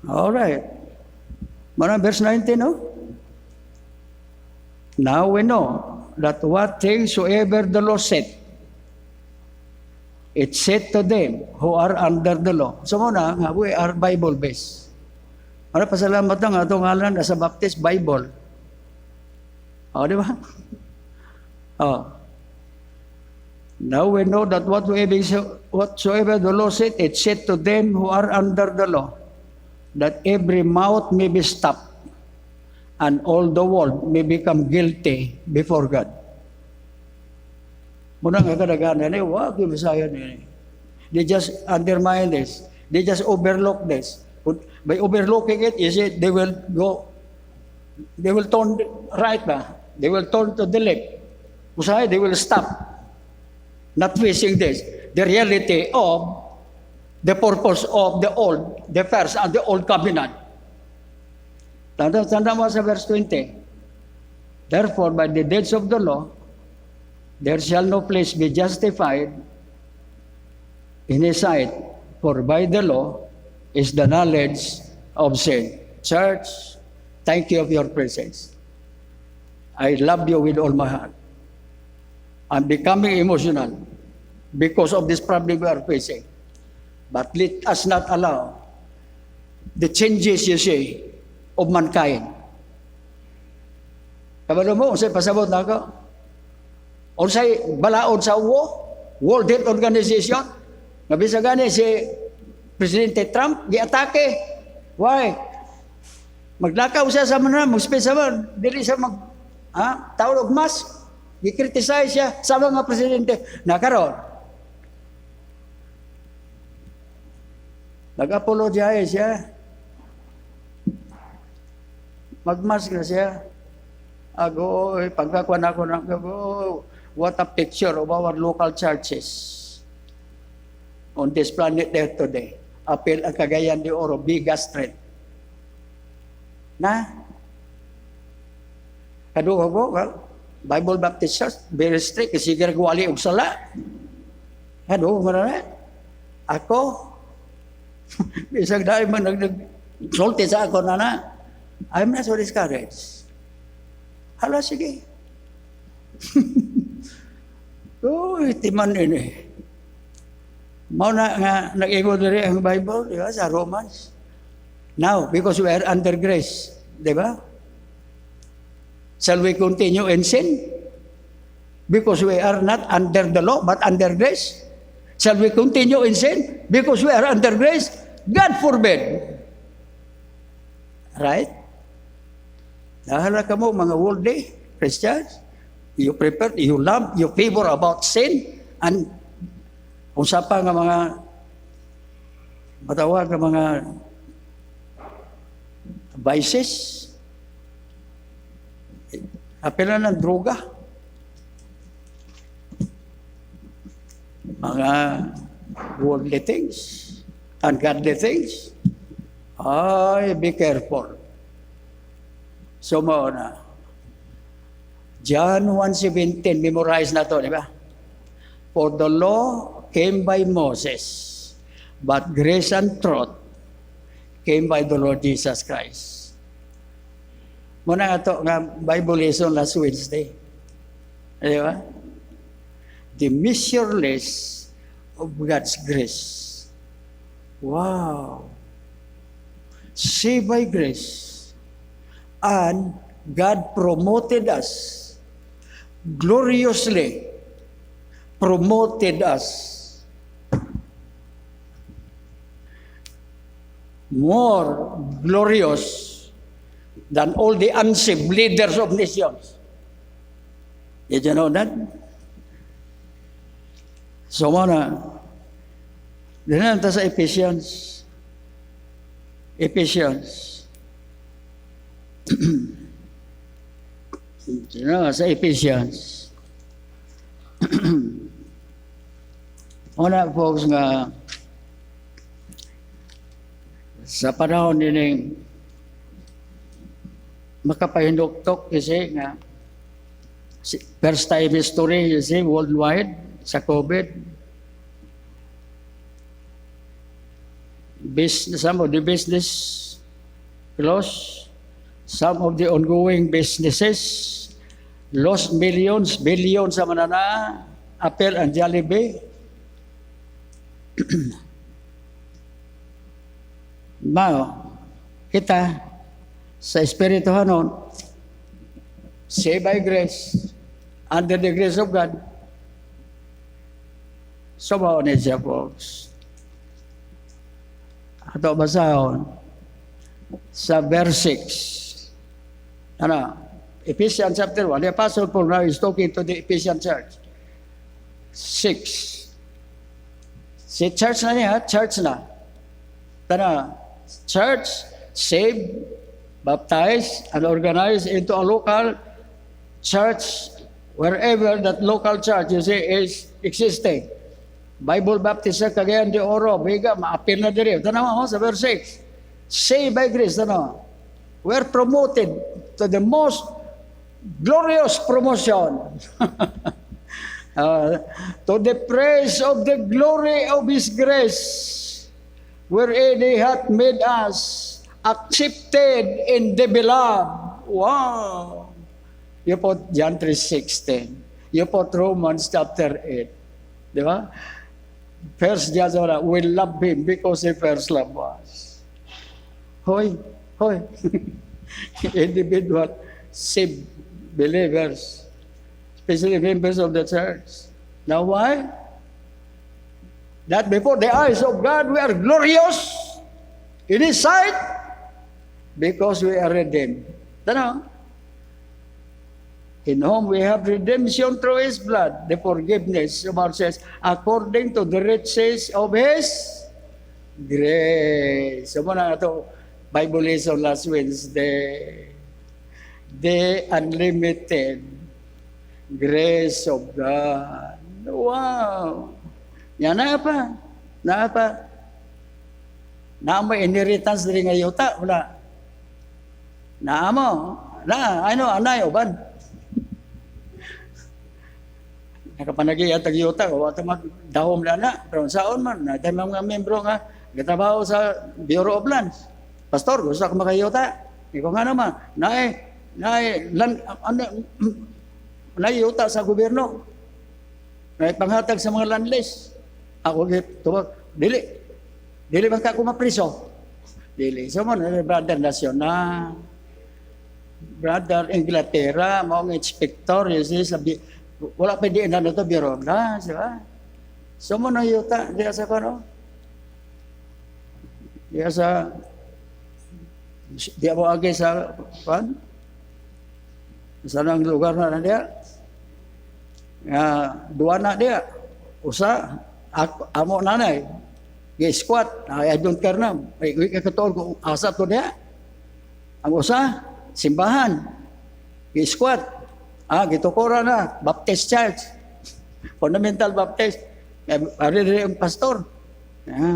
Alright. Mana verse 19, no? Now we know that what things soever the law said, it said to them who are under the law. So muna, we are Bible-based. Ano pasalamat ng atong ngalan sa Baptist Bible. Di ba? Now we know that whatsoever the law said, it said to them who are under the law, that every mouth may be stopped, and all the world may become guilty before God. Muna nga kadaganan, wag yung Messiah nila. They just undermine this. They just overlook this. By overlooking it, you see, they will turn right ba? They will turn to the left. Usahay, they will stop. Not facing this. The reality of the purpose of the first and the old covenant. Tanda mo sa verse 20. Therefore, by the deeds of the law, there shall no flesh be justified in his sight, for by the law is the knowledge of sin. Church, thank you of your presence. I love you with all my heart. I'm becoming emotional because of this problem we are facing. But let us not allow the changes, you see, of mankind. Kabalo mo, unsay pasabot na ako? Unsay balaod sa World Health Organization? Mabisa gani si Presidente Trump, giatake. Why? Maglakaw siya sa mga, mag-speech sa mga, dili siya tawag mask. Gi-criticize siya sa mga presidente. Nakaroon. Nag-apologize siya. Mag-mask na siya. Agoy, pagkakuan ako ng what a picture of our local churches on this planet there today. Apil ang Cagayan de Oro, biggest threat. Na? Kaduha ko, Bible Baptist Church, very strict, kasi ginagwali og sala. Kaduha mo na. Ako, isang dahil man nag-sulti sa ako na. I'm not so discouraged. Hala, sige. Timan ini. Mau na nag-ingon rin ang Bible, di ba, sa Romans. Now, because we are under grace, di ba? Shall we continue in sin? Because we are not under the law, but under grace? Shall we continue in sin? Because we are under grace? God forbid. Right? Nahala ka mo, mga worldly Christians, you prepare, you love, you favor about sin, and kung sa pa nga mga matawag nga mga vices, apela ng droga, mga worldly things, ungodly things, ay, be careful. So, na. John 1:17, memorize na to, di ba? For the law came by Moses, but grace and truth came by the Lord Jesus Christ. Muna nga to, nga Bible lesson last Wednesday. Di ba? The measureless of God's grace. Wow! Saved by grace. And God promoted us, gloriously promoted us, more glorious than all the unsaved leaders of nations. Did you know that? So, dinaan ta sa Ephesians. Sa Ephesians. Una, folks, nga sa panahon nining makapahinduktok kasi nga first time history, you see, worldwide sa COVID. Some of the business closed. Some of the ongoing businesses lost millions, billions sa manana, Apple and Jollibee. Kita sa Espirituhanon, saved by grace, under the grace of God. So, maunid siya, folks. Ato basahon sa verse 6. Ephesians chapter 1. The Apostle Paul now is talking to the Ephesian church. 6. Si church na niya, church na. church, saved, baptized, and organized into a local church wherever that local church, you see, is existing. Bible Baptist sa Cagayan de Oro, biga, maapil na diri. Tanawa mo sa verse 6. Saved by grace, tanawa. We're promoted to the most glorious promotion. To the praise of the glory of His grace, wherein He hath made us accepted in the beloved. Wow! You put John 3:16. You put Romans chapter 8. Di ba? First John, we love Him because He first loved us. Hoy! Individual saved believers, especially members of the church. Now why? That before the eyes of God we are glorious in His sight because we are redeemed. Tanaw? In whom we have redemption through His blood, the forgiveness of our sins, according to the riches of His grace. So muna ito, Bible lesson last Wednesday. The unlimited grace of God. Wow! Yan na pa. Na may inheritance din nga yuta. Wala. Ano, anay, uban. Nakapanagi at yuta. Wata magdahom na. Pero saan man, na tayo mga membro nga, nagtatrabaho sa Bureau of Lands. Pastor, gusto ako makayuta. Ikaw nga naman, yuta sa gobyerno. Panghatag sa mga land lease. Ako, dili man ka ako mapriso. Dili. So, brother nasyonal, brother Inglaterra, mga inspector, wala pa diin na ito, Bureau of Lands, diba? So, yuta, diya sa kano? Di ako agi sa saan ang lugar na dia? Dua na dia. Usa, amo nanay. Gi-squat. I don't care na. Ay, kakatuon ko asa to dia. Ang usa, simbahan. Gi-squat. Gitukura na. Baptist Church. Fundamental Baptist. Ari ang pastor.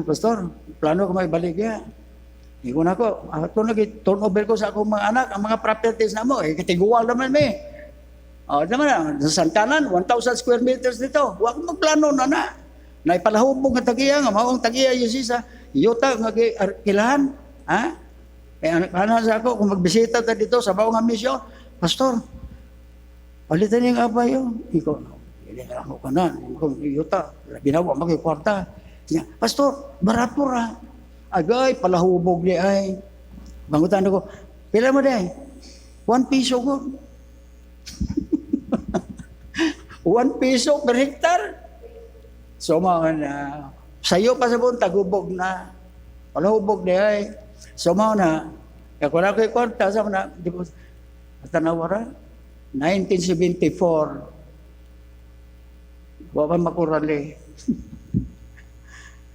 Pastor, plano ko may balik ya. Iko na ko, ito nag-turnover ko sa akong mga anak, ang mga properties na mo, katigual naman may. Naman sa Santanan, 1,000 square meters dito. Huwag magplano na. Naipalahubog nga tagiya, nga maong tagiya yung sisa, yuta nga kilahan. Anak sa ako, kung magbisita ta dito sa bawang misyon, Pastor, palitan yung apa yun. Iko, hindi na ako ka na. Yuta, ginawa magkikwarta. Pastor, barapura. Agay, palahubog niya ay. Bangutan ako, pila mo day? 1 piso ko. 1 piso per hektar. So mga na, sayo pa sa buong tagubog na. Palahubog niya ay. So mga na, ako na ko'y kwarta, sa mga na, tanawara, 1974. Huwag pa makurali.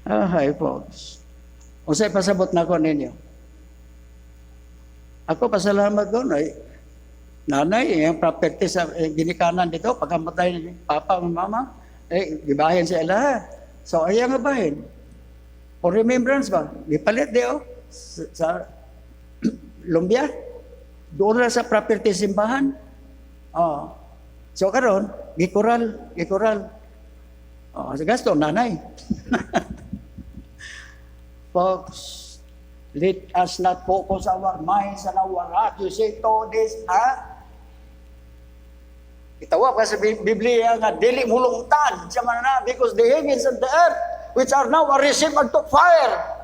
Hi folks. Usay pasabot na ko ninyo. Ako pasalamat doon ay nanay, yung property sa ginikanan dito, pagkamatay ni papa o mama, gibahin sa ila. So ayaw nga bahin. For remembrance ba? Gipalit di sa Lumbia. Doon na sa property simbahan. So karon, gikural. Sa gasto, nanay. Folks, let us not focus our minds on our heart. You say to this, Itawa ka sa Biblia nga, dili mulungtad sa manana, because the heavens and the earth, which are now are received unto fire,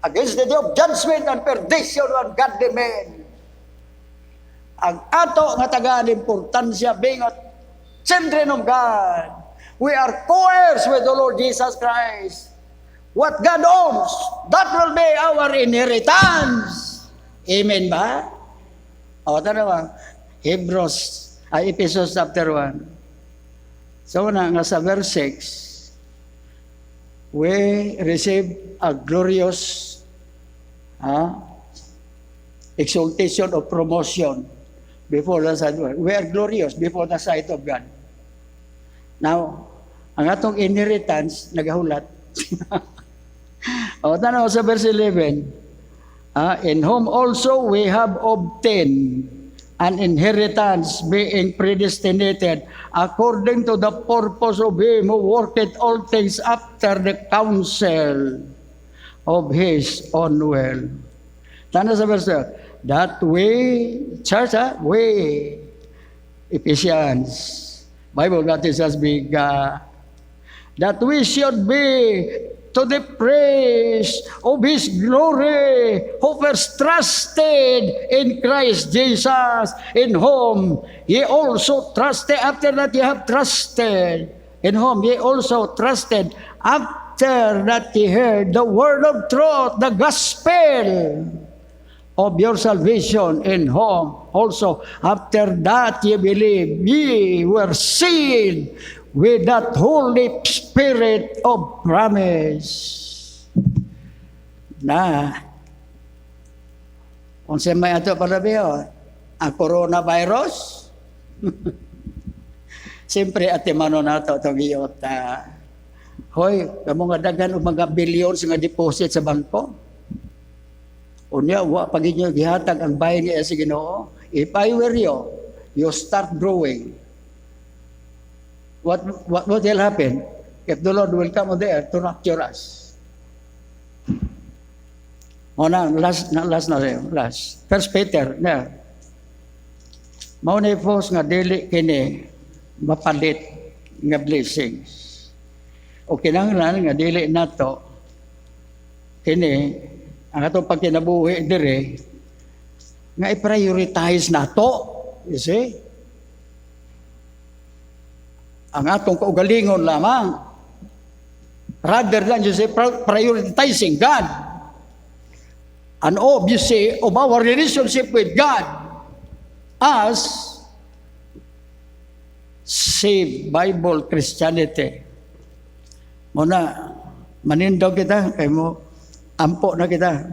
against the day of judgment and perdition of ungodly men. Ang ato nga tagaan importansya, being a children of God, we are co-heirs with the Lord Jesus Christ. What God owns, that will be our inheritance. Amen ba? Tanawa, Ephesians chapter 1. So nga sa verse 6, we receive a glorious exaltation or promotion before the sight of God. We are glorious before the sight of God. Now, ang atong inheritance, nagahulat. O, tanaw sa verse 11, in whom also we have obtained an inheritance, being predestinated according to the purpose of Him who worketh all things after the counsel of His own will. Tanaw sa verse, that we, church, we, Ephesians, Bible that is as big, that we should be to the praise of His glory, who first trusted in Christ Jesus, in whom ye also trusted, after that ye have trusted, in whom ye also trusted, after that ye heard the word of truth, the gospel of your salvation, in whom also after that ye believe, ye were sealed with that Holy Spirit of promise. Na, kung sa may ato para biyo, ang coronavirus, siyempre ati mano na ito itong iyot. Hoy, kamo nga daghan o mga billions nga deposit sa bangko. Unya, pag inyo gihatag ang bayan niya sa Ginoo, if I were you, you start growing. What will happen if the Lord will come there to rapture us? Last. First Peter, na. Mauna ifos nga dili kini mapalit nga blessings. O kinahanglan nga dili nato kini ang atong pagkinabuhi dire nga i-prioritize nato, you see? Ang atong kaugalingon lamang rather than you say prioritizing God. And obviously of our relationship with God as saved Bible Christianity. Muna manindog kita kay mo ampo na kita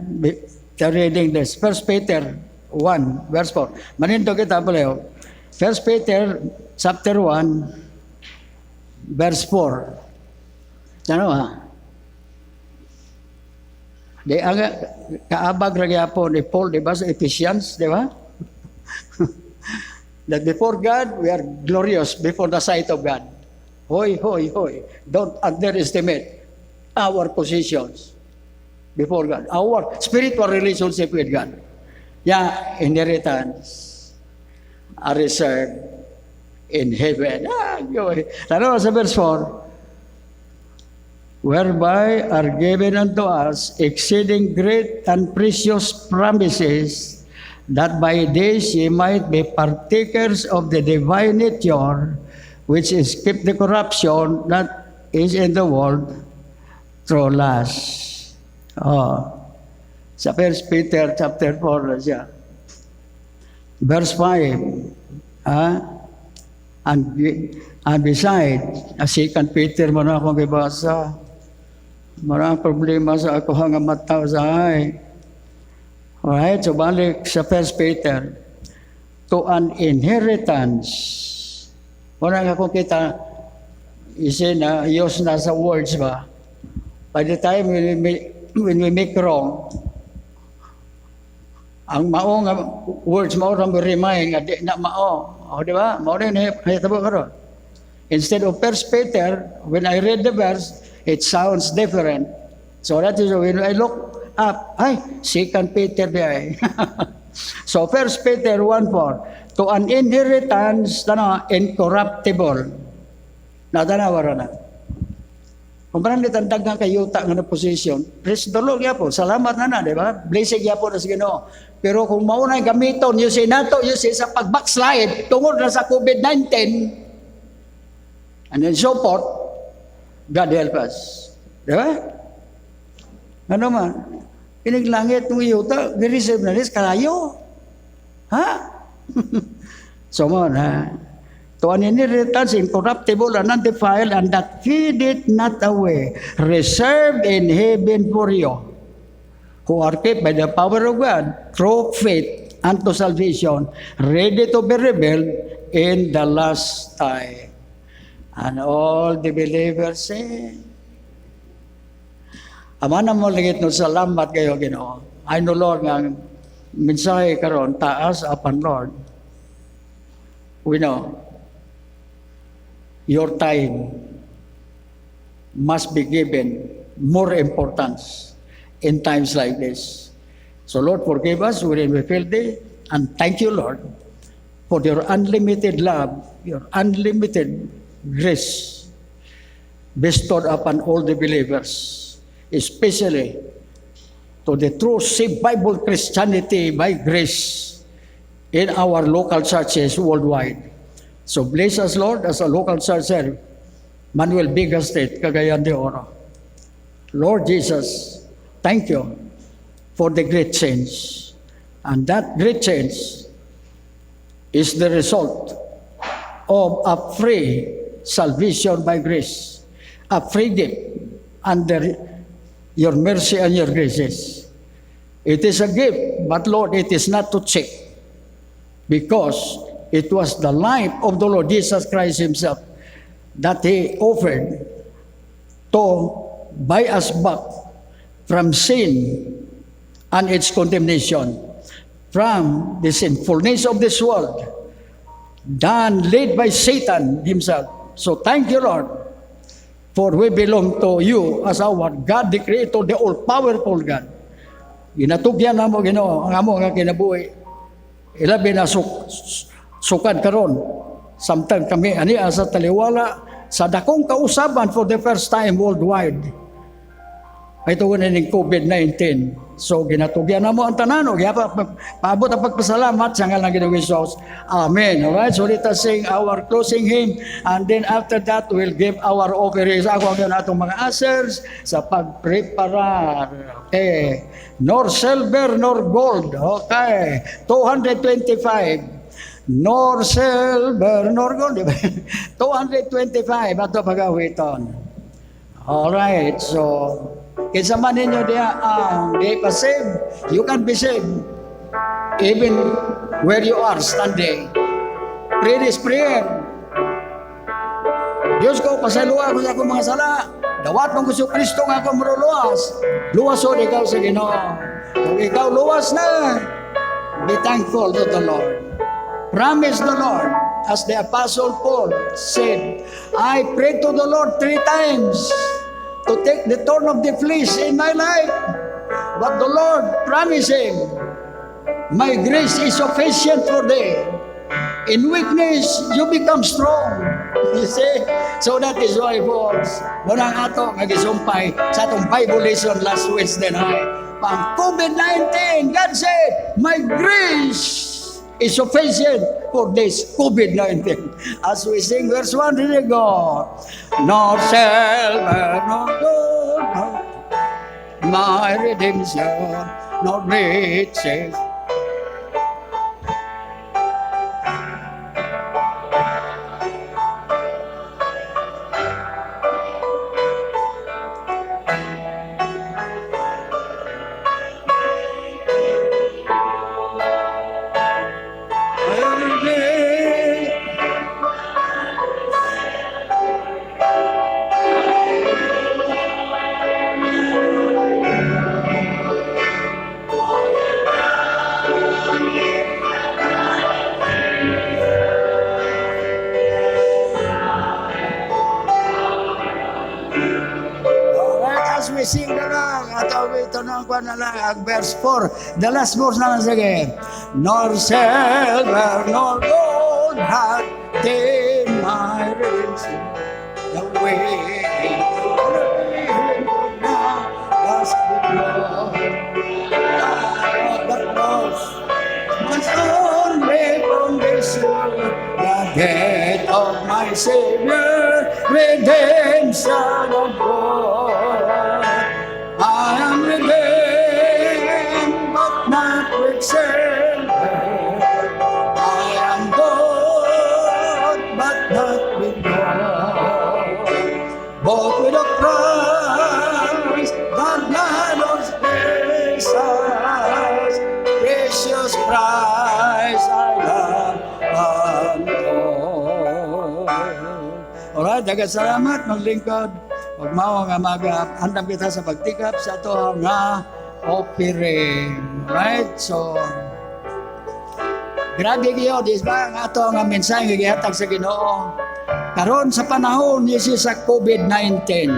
reading this. 1 Peter 1, verse 4. Manindo kita pala. 1 Peter chapter 1, verse 4. Ano Di ang kaabag ragya po ni Paul, di ba, sa Ephesians, di ba? That before God, we are glorious before the sight of God. Hoy. Don't underestimate our positions before God. Our spiritual relationship with God. Inheritance are reserved in heaven. Ano sa verse 4? Whereby are given unto us exceeding great and precious promises, that by this ye might be partakers of the divine nature, which is keep the corruption that is in the world through lust. Sa 1 Peter chapter 4 na siya. Verse 5, and besides, 2 Peter mo na akong ibasa, marang problema sa ako hanga mataw sa ay. Alright, so balik sa 1 Peter, to an inheritance. Wala nga kung kita, isin na, use na sa words ba? By the time when we make wrong, ang mao nga words mao ra mo remind nga di na mao. O di ba? Mao rin hitabo karon. Instead of 1 Peter, when I read the verse, it sounds different. So that is when I look up, 2 Peter di ay. So 1 Peter 1:4, to an inheritance incorruptible. Natanawa ra na. Kung parang ditandag nga kayo nga na position, praise the Lord po, salamat na, di ba? Blessed po na sa Ginoo. Pero kung maunay gamiton, yung nato, yung sa pag-backslide, tungod na sa COVID-19, and then so forth, God help us. Di ba? Ano man? Pinaglangit ng iyota, nireserve na rin, kalayo. Ha? So mo na, to an inheritance incorruptible and undefiled, and that fadeth not away, reserved in heaven for you, who are kept by the power of God through faith unto salvation, ready to be revealed in the last time. And all the believers say, Ama na mo langit no, salamat kayo, Ginoo. I know, Lord, nga mensahe karon taas apan, Lord. We know your time must be given more importance in times like this. So, Lord, forgive us when we feel thee, and thank you, Lord, for your unlimited love, your unlimited grace bestowed upon all the believers, especially to the true saved Bible Christianity by grace in our local churches worldwide. So bless us, Lord, as a local church here, Manuel Biga State, Cagayan de Oro. Lord Jesus, thank you for the great change. And that great change is the result of a free salvation by grace, a free gift under your mercy and your graces. It is a gift, but Lord, it is not to check, because it was the life of the Lord Jesus Christ Himself that He offered to buy us back from sin and its condemnation, from the sinfulness of this world, done led by Satan himself. So thank you, Lord, for we belong to you as our God, the Creator, the all-powerful God. Ginatugyan na mo, Ginoo, ang amo nga kinabuhi. Ilabi na sukad karon. Samtang kami ani asa taliwala sa dakong kausaban for the first time worldwide. Ito na ning COVID-19. So ginatugyan na mo ang tanan, og paabot ang pagpasalamat sa ngalan ng Ginoong Hesus. Amen. Alright, so let us sing our closing hymn, and then after that we'll give our offerings. Ako ang atong mga ushers sa pagpreparar. Okay. Nor silver nor gold. Okay. 225. Nor silver nor gold. 225 ato pagawiton. Alright, so kinsa man ninyo diya ang di pa saved, you can be saved even where you are standing. Pray this prayer. Diyos ko, pasaluwa ko sa akong mga sala. Dawat mong gusto Kristo nga ako maruluwas. Luwasod ikaw sa Ginoo. Kung ikaw luwas na, be thankful to the Lord. Promise the Lord, as the Apostle Paul said, I prayed to the Lord 3 times to take the thorn of the flesh in my life. But the Lord promised him, my grace is sufficient for thee. In weakness, you become strong. You see? So that is why, folks, munang ato nagisumpay sa atong Bible lesson last Wednesday night. Pang COVID-19, God said, my grace is sufficient for this COVID-19. As we sing verse 1, here we go. Nor silver, nor gold, my redemption, nor riches. Sing na lang, at ito na ang lang, ang verse 4, the last verse na lang, sige. Nor silver, nor gold hath they my redemption, the way was the Lord, the cross, was only foundation, the death of my Savior, redemption of God. I am redeemed, but not with silver. I am bought, but not with gold. Bought with a price, the blood of Jesus. daghang salamat maglingkod. Ug mao nga mag-andam kita sa pagtikap sa ato nga offering. Right? So grabe kayo, di ba? Nga ato nga mensahe nga gihatag sa Ginoo. Karon sa panahon ni sa COVID-19.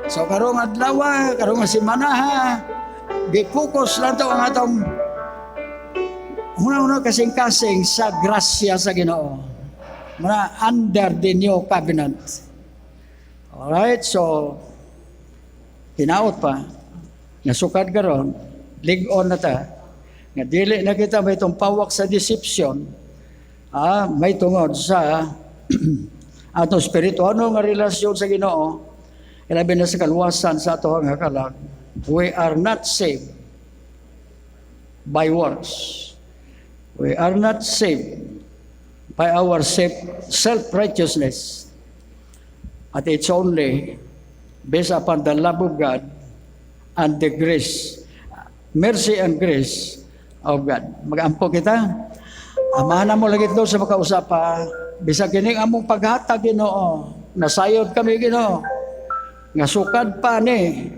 So karong adlaw, karong semana ha, gi-focus lang to ang atong una kasing-kasing sa grasya sa Ginoo. Muna under the new covenant. Alright, so hinaot pa, nasukad karon, lig-on na ta, nga dili na kita may itong pawak sa deception, may tungod sa atong spiritual nga relasyon sa Ginoo, ilabi na sa kaluwasan sa ato nga kalag. We are not saved by works. We are not saved by our self-righteousness. At it's only based upon the love of God and the grace, mercy and grace of God. Mag-ampo kita. Amahan mo lagi ito sa makausapa. Bisag kining among paghatag Ginoo. Nasayod kami Ginoo. Nga sukad pa ni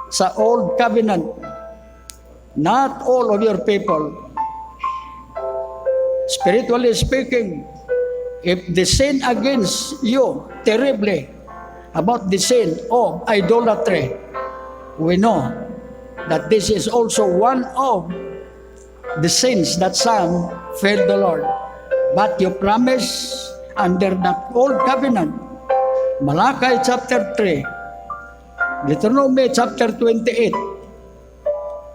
sa old covenant. Not all of your people, spiritually speaking, if they sin against you terribly about the sin of idolatry, we know that this is also one of the sins that some failed the Lord. But you promise under the old covenant, Malachi chapter 3, Deuteronomy chapter 28,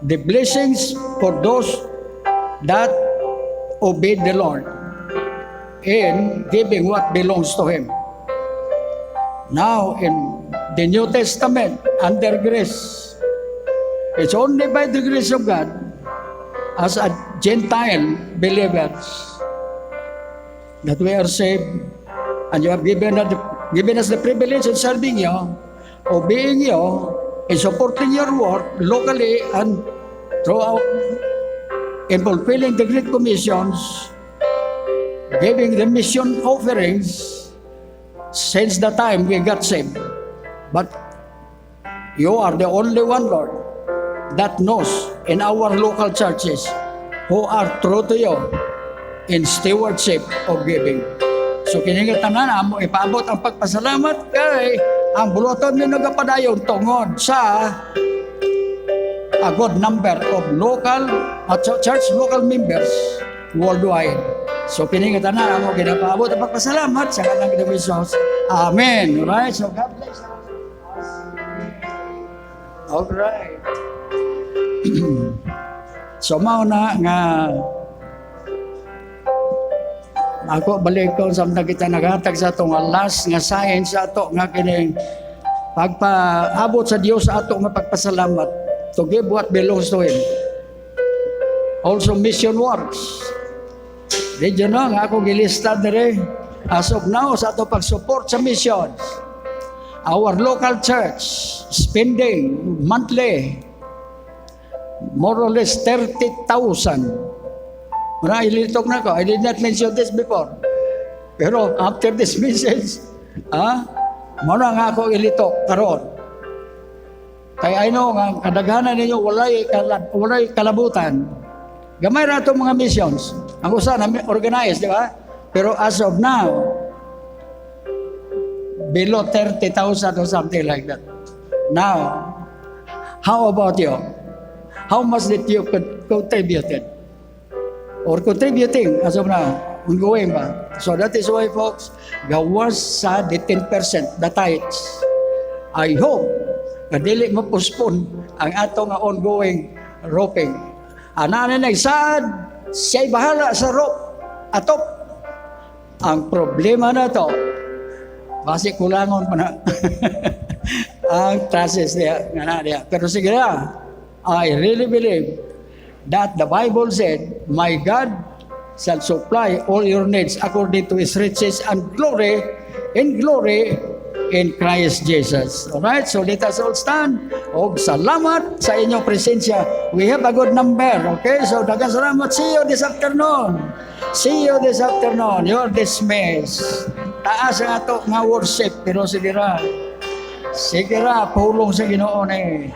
the blessings for those that obey the Lord in giving what belongs to Him. Now, in the New Testament, under grace, it's only by the grace of God as a Gentile believers that we are saved, and you have given us the privilege of serving you, obeying you, and supporting your work locally and throughout, in fulfilling the Great Commissions, giving the mission offerings since the time we got saved. But you are the only one, Lord, that knows in our local churches who are true to you in stewardship of giving. So kiningatanan amo ipaabot ang pagpasalamat kay ang buloton ni nagapadayon tungod sa a good number of local church local members worldwide. So kiningatanan amo ginapaabot ang pagpasalamat sa kanang Ginoong Hesus. Amen. Right? So God bless us. All right. So mao na nga ako balik ko sa kita naghatag sa atong last nga sign sa ato nga kining pagpaabot sa Dios sa ato nga pagpasalamat to give what belongs to Him. Also mission works. Did you know nga ako gilista dire as of now sa ato pag-support sa missions. Our local church spending monthly more or less 30,000. Ilitog na ko. I did not mention this before. Pero after this message, muna nga ako ilitok karon. Kaya I know nga kadaghanan ninyo walay kalabutan. Gamay ra itong mga missions. Ang usa na organized, di ba? Pero as of now, below 30,000 or something like that. Now, how about you? How much did you contributed? Or contributing as of now, ongoing ba? So that is why folks, gawas sa the 10%, the tithes. I hope na dili ma-postpone ang ato nga ongoing roping. Ana na sad, siya'y bahala sa rope, atop. Ang problema na to, basi kulangon pa na ang trusses niya, nga na niya. Pero sige na, I really believe that the Bible said, my God shall supply all your needs according to His riches and glory, in glory in Christ Jesus. Alright, so let us all stand. O salamat sa inyong presensya. We have a good number. Okay, so daghang salamat. See you this afternoon. See you this afternoon. You're dismissed. Taas ang ato nga worship, pero sige ra, pulong sa Ginoo ni.